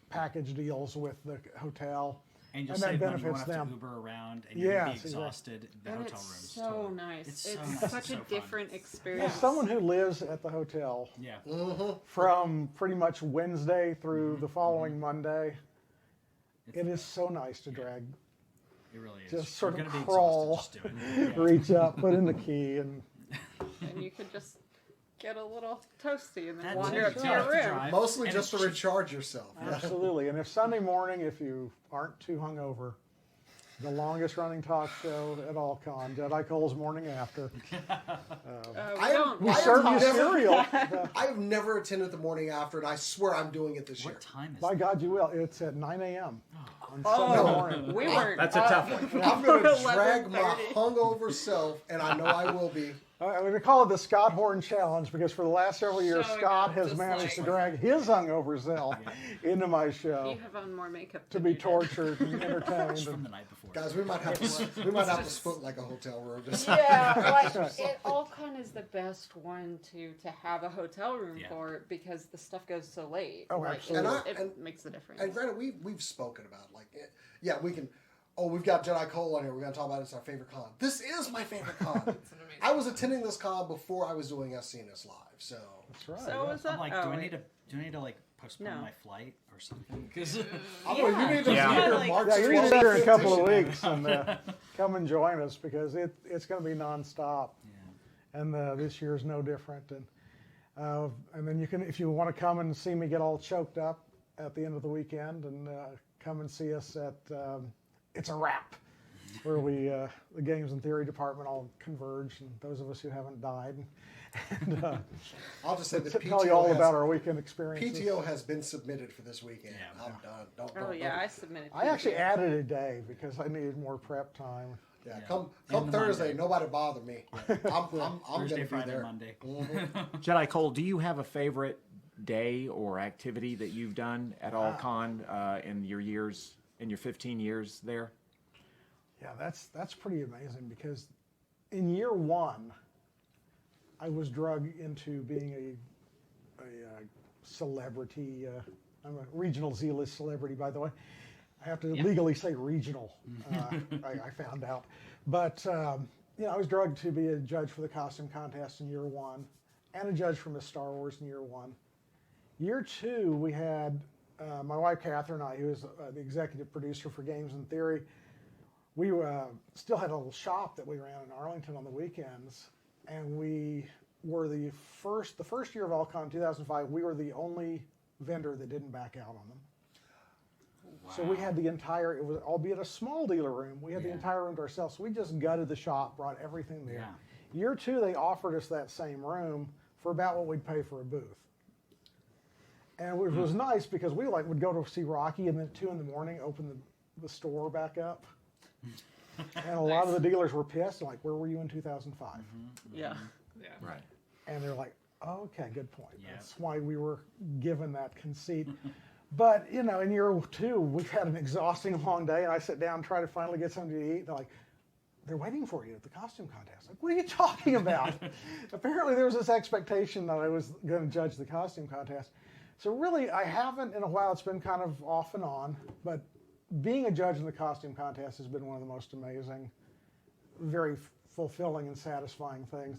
package deals with the hotel. And you'll And that save money. You benefits won't have them. to Uber around, and you'll Yes, be exactly. exhausted. The And hotel it's rooms. so totally. nice. It's It's, so nice. such It's a so fun. different As experience. someone who lives at the hotel Yeah. from pretty much Wednesday through the following Monday, It's- it is so nice to drag, It really is. just sort You're of gonna be crawl, exhausted just doing it. Yeah. reach up, put in the key, and And you could just get a little toasty and then That's wander it. up to You don't your have to room. drive. Mostly And just to it's cheap. recharge yourself. absolutely. And if Sunday morning, if you aren't too hungover, the longest running talk show at AllCon, Jedi Cole's Morning After. We don't. We I serve you have never- cereal. I have never attended the morning after, and I swear I'm doing it this year. What time is By it? God, you will. It's at 9 a.m. on Oh, Sunday morning. we weren't. That's a tough one. I'm going to 11:30. drag my hungover self, and I know I will be. I'm going to call it the Scott Horn Challenge, because for the last several years, Showing Scott up has just managed to like- drag his hungover self into my You show have on more makeup to than be you did. tortured and entertained. It's from And the night before. Guys, we might have to split like a hotel room. Just Yeah, like it all kind is the best one to have a hotel room Yeah. for, because the stuff goes so late. Oh, Like, absolutely. it makes a difference. And granted, we've spoken about yeah, we can. Oh, we've got Jedi Cole on here. We're going to talk about it's our favorite con. This is my favorite con. It's an amazing. I was attending this con before I was doing SCNS Live, so that's right. So is I'm that? like, oh, do I wait. need to like postpone No. my flight or something? 'Cause- you need to Yeah. be here Like- March Yeah, you need to 12th, be here in a couple of 15th. weeks and come and join us, because it's going to be nonstop. yeah. And this year's no different. And then you can, if you want to come and see me get all choked up at the end of the weekend, and come and see us at It's a Wrap, where we the games and theory department all converge, and those of us who haven't died. And I'll just say that tell you all PTO about our weekend experiences. PTO has been submitted for this weekend. Yeah. I'm done. Don't. Oh yeah, I submitted. I actually PTO. added a day because I needed more prep time. Yeah, Yeah. come And the Thursday, Monday. nobody bother me. I'm going Thursday, to be Friday, there. Monday. Jedi Cole, do you have a favorite day or activity that you've done at AllCon in your 15 years there? Yeah, that's pretty amazing, because in year one, I was drug into being a celebrity. I'm a regional Z-list celebrity, by the way. I have to legally say regional. I found out, but I was drugged to be a judge for the costume contest in year one, and a judge for Miss Star Wars in year one. Year two, we had my wife Catherine and I, who is the executive producer for Games in Theory. We still had a little shop that we ran in Arlington on the weekends, and we were the first year of AllCon 2005, we were the only vendor that didn't back out on them. So we had the entire, it was albeit a small dealer room, we had the entire room to ourselves. So we just gutted the shop, brought everything there. Yeah. Year two, they offered us that same room for about what we'd pay for a booth. And it was nice, because we would go to see Rocky, and then at 2 in the morning open the store back up. And a lot of the dealers were pissed, like, where were you in 2005? Yeah. Yeah. Right. And they're like, oh, okay, good point. Yeah. That's why we were given that conceit. But, in year two, we've had an exhausting long day, and I sit down and try to finally get something to eat. They're like, they're waiting for you at the costume contest. Like, what are you talking about? Apparently there was this expectation that I was going to judge the costume contest. So really, I haven't in a while. It's been kind of off and on, but being a judge in the costume contest has been one of the most amazing, very fulfilling and satisfying things.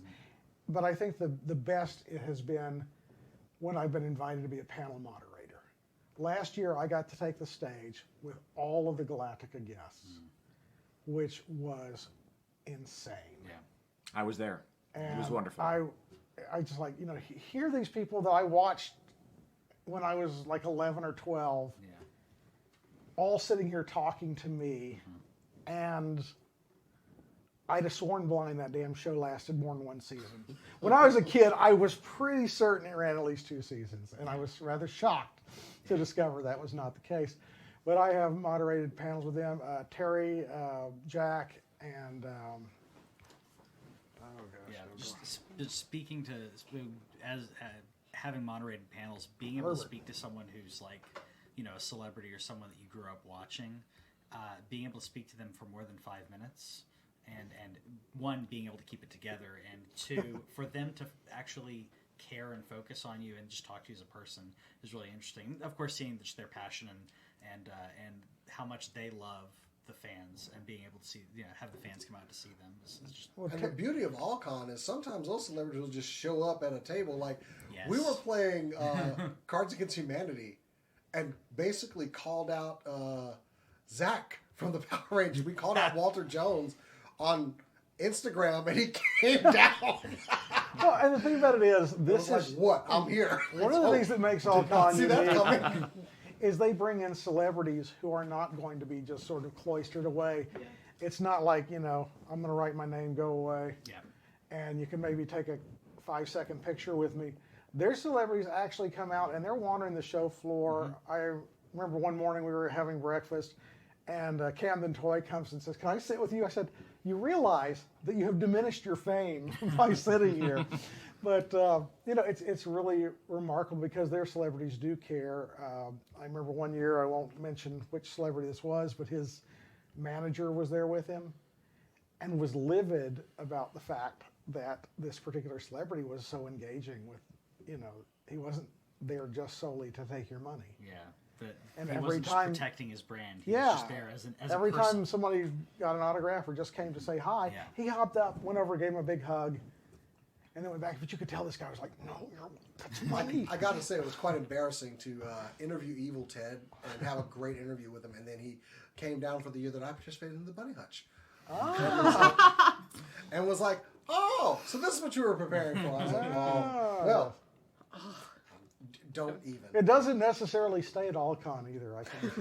But I think the best it has been when I've been invited to be a panel moderator. Last year, I got to take the stage with all of the Galactica guests, which was insane. Yeah. I was there. It was And wonderful. I just like, hear these people that I watched when I was like 11 or 12, all sitting here talking to me, and I'd have sworn blind that damn show lasted more than one season. When I was a kid, I was pretty certain it ran at least 2 seasons, and I was rather shocked to discover that was not the case. But I have moderated panels with them, Terry, Jack, and just speaking to as having moderated panels, being able to speak to someone who's like, a celebrity or someone that you grew up watching, being able to speak to them for more than 5 minutes. And one, being able to keep it together, and two, for them to actually care and focus on you and just talk to you as a person is really interesting. Of course, seeing just their passion and how much they love the fans, and being able to see, have the fans come out to see them is just. And the beauty of All-Con is sometimes those celebrities will just show up at a table. Like, we were playing Cards Against Humanity and basically called out Zach from the Power Rangers. We called out Walter Jones on Instagram, and he came down. Well, and the thing about it is, this is is what I'm here. one of the things that makes All-Con See that unique coming? is they bring in celebrities who are not going to be just sort of cloistered away. Yeah. It's not like, I'm going to write my name, go away, and you can maybe take a 5-second picture with me. Their celebrities actually come out, and they're wandering the show floor. I remember one morning we were having breakfast, and Camden Toy comes and says, "Can I sit with you?" I said, "You realize that you have diminished your fame by sitting here." But, it's really remarkable because their celebrities do care. I remember one year, I won't mention which celebrity this was, but his manager was there with him and was livid about the fact that this particular celebrity was so engaging with, he wasn't there just solely to take your money. Yeah. But and he every wasn't time just protecting his brand. He was just there as every a person. time somebody got an autograph or just came to say hi, he hopped up, went over, gave him a big hug, and then went back. But you could tell this guy was like, "No, that's money." I got to say, it was quite embarrassing to interview Evil Ted and have a great interview with him, and then he came down for the year that I participated in the Bunny Hutch. And was like, "Oh, so this is what you were preparing for." I was like, "Oh, well." Don't even. It doesn't necessarily stay at All-Con either, I think.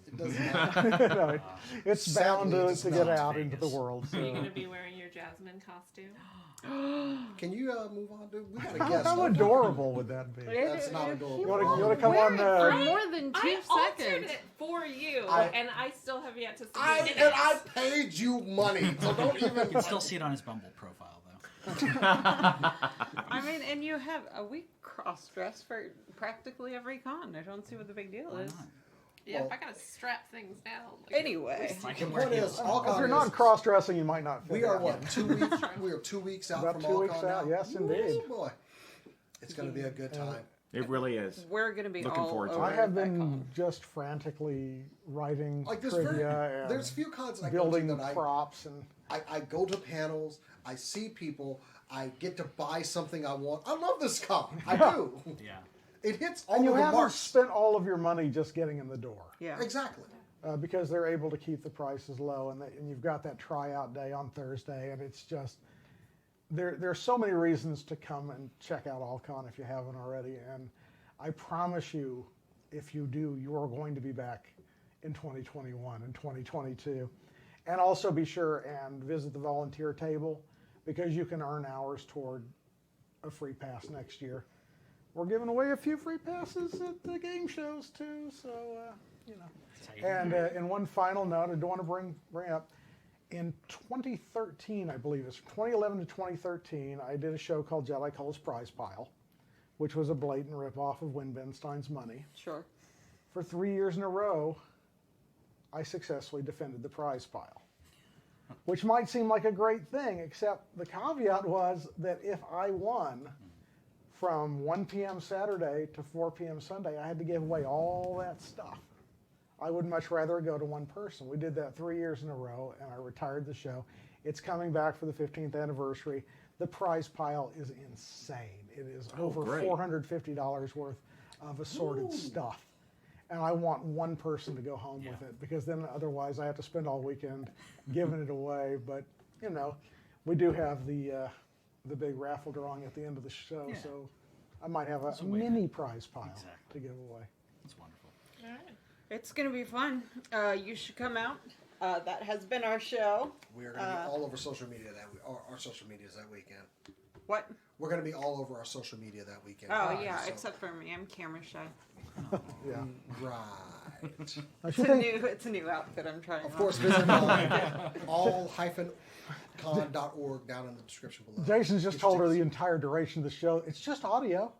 It doesn't. No, it's bound to get out into the world. So. Are you going to be wearing your Jasmine costume? Can you move on, dude? We got a How guest. adorable would that be? That's not adorable. You want to come on? For more than 2 I altered seconds. it for you, and I still have yet to see it. And I paid you money, so don't even. You can still see it on his Bumble profile, though. I mean, and we cross-dress for practically every con. I don't see what the big deal is. Yeah, if I gotta strap things down. Anyway. The point is, All-Con If you're not cross-dressing, you might not fit. We are in. what, 2 weeks? We are 2 weeks out About from 2 weeks All-Con out, now? yes, indeed. Oh, boy. It's going to be a good time. It really is. We're going to be Looking all forward to over it. I have that been con. just frantically writing Like trivia there's and few cons that I go to building that props and. I go to panels, I see people, I get to buy something I want. I love this con. I do. Yeah. It hits all And you of the haven't marks. spent all of your money just getting in the door. Yeah. Exactly. Because they're able to keep the prices low, and you've got that tryout day on Thursday, and it's just there are so many reasons to come and check out All-Con if you haven't already, and I promise you, if you do, you are going to be back in 2021 and 2022. And also be sure and visit the volunteer table, because you can earn hours toward a free pass next year. We're giving away a few free passes at the game shows too, so And in one final note, I don't want to bring up, in 2013, I believe it's 2011 to 2013, I did a show called Jedi Cole's Prize Pile, which was a blatant ripoff of Win Ben Stein's Money. Sure. For 3 years in a row, I successfully defended the prize pile, which might seem like a great thing, except the caveat was that if I won from 1 p.m. Saturday to 4 p.m. Sunday, I had to give away all that stuff. I would much rather go to one person. We did that 3 years in a row, and I retired the show. It's coming back for the 15th anniversary. The prize pile is insane. It is over great. $450 worth of assorted stuff. And I want one person to go home with it, because then otherwise I have to spend all weekend giving it away. But, we do have the the big raffle drawing at the end of the show. Yeah. So I might have a a way mini prize pile Exactly. to give away. That's wonderful. All right. It's going to be fun. You should come out. That has been our show. We are going to be all over social media our social medias that weekend. What? We're going to be all over our social media that weekend. Oh, yeah, So- except for me. I'm camera shy. Yeah. Right. It's a new outfit I'm trying Of on. course, visit all-con.org down in the description below. Jason's just Get your told her the tickets. entire duration of the show. It's just audio.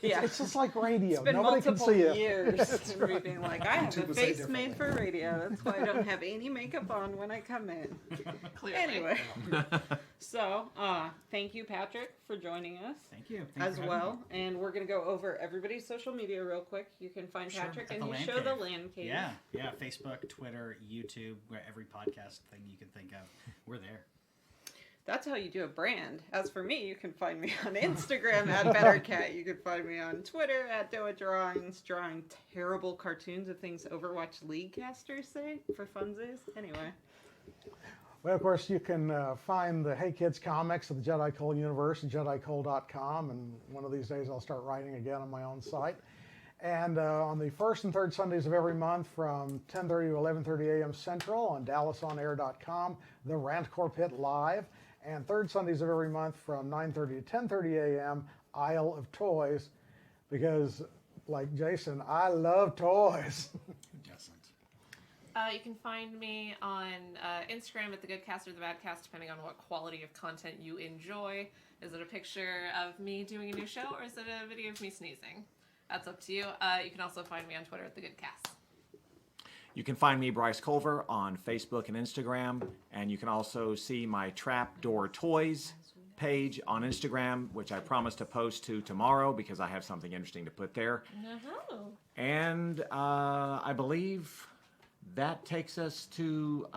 Yeah. It's just like radio. It's been Nobody can multiple see it. years of me being like, I have YouTube a would say face made for radio. That's why I don't have any makeup on when I come in. Clearly. Anyway, so thank you, Patrick, for joining us Thank you. Thank as you for having well. me. And we're going to go over everybody's social media real quick. You can find Sure, Patrick at and the his Lan show, Cave. The Lan Cave. Yeah, Facebook, Twitter, YouTube, where every podcast thing you can think of, we're there. That's how you do a brand. As for me, you can find me on Instagram at BetterCat. You can find me on Twitter at Doa Drawings, drawing terrible cartoons of things Overwatch League casters say for funsies. Anyway. Well, of course, you can find the Hey Kids comics at the Jedi Cole universe at JediCole.com, and one of these days I'll start writing again on my own site. And on the first and third Sundays of every month from 10:30 to 11:30 a.m. Central on DallasOnAir.com, the Rant Corps Pit Live, and third Sundays of every month from 9:30 to 10:30 a.m. Isle of Toys, because like Jason, I love toys. Who doesn't? You can find me on Instagram at The Good Cast or The Bad Cast, depending on what quality of content you enjoy. Is it a picture of me doing a new show, or is it a video of me sneezing? That's up to you. You can also find me on Twitter at The Good Cast. You can find me, Bryce Culver, on Facebook and Instagram, and you can also see my Trapdoor Toys page on Instagram, which I promise to post to tomorrow because I have something interesting to put there. Uh-huh. And I believe that takes us to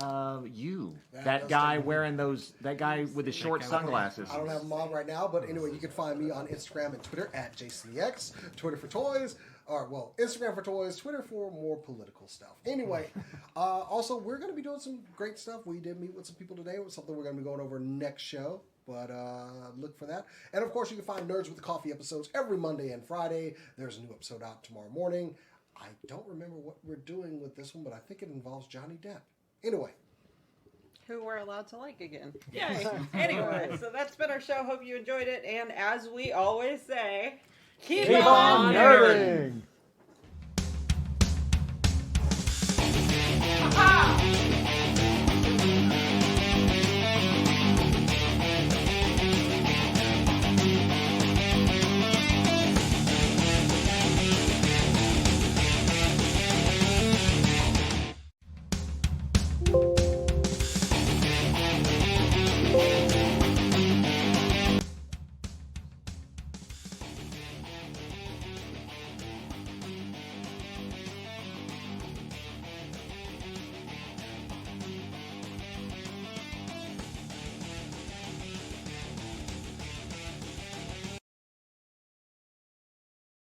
you. That That does guy take me. wearing that guy with the short guy. sunglasses. I don't have them on right now, but anyway, you can find me on Instagram and Twitter at JCX, Twitter for toys, or well, Instagram for toys, Twitter for more political stuff. Anyway, also we're going to be doing some great stuff. We did meet with some people today. It was something we're going to be going over next show, but look for that. And of course, you can find Nerds with Coffee episodes every Monday and Friday. There's a new episode out tomorrow morning. I don't remember what we're doing with this one, but I think it involves Johnny Depp. Anyway. Who we're allowed to like again. Yay. Anyway, so that's been our show. Hope you enjoyed it. And as we always say, keep Keep on nerding!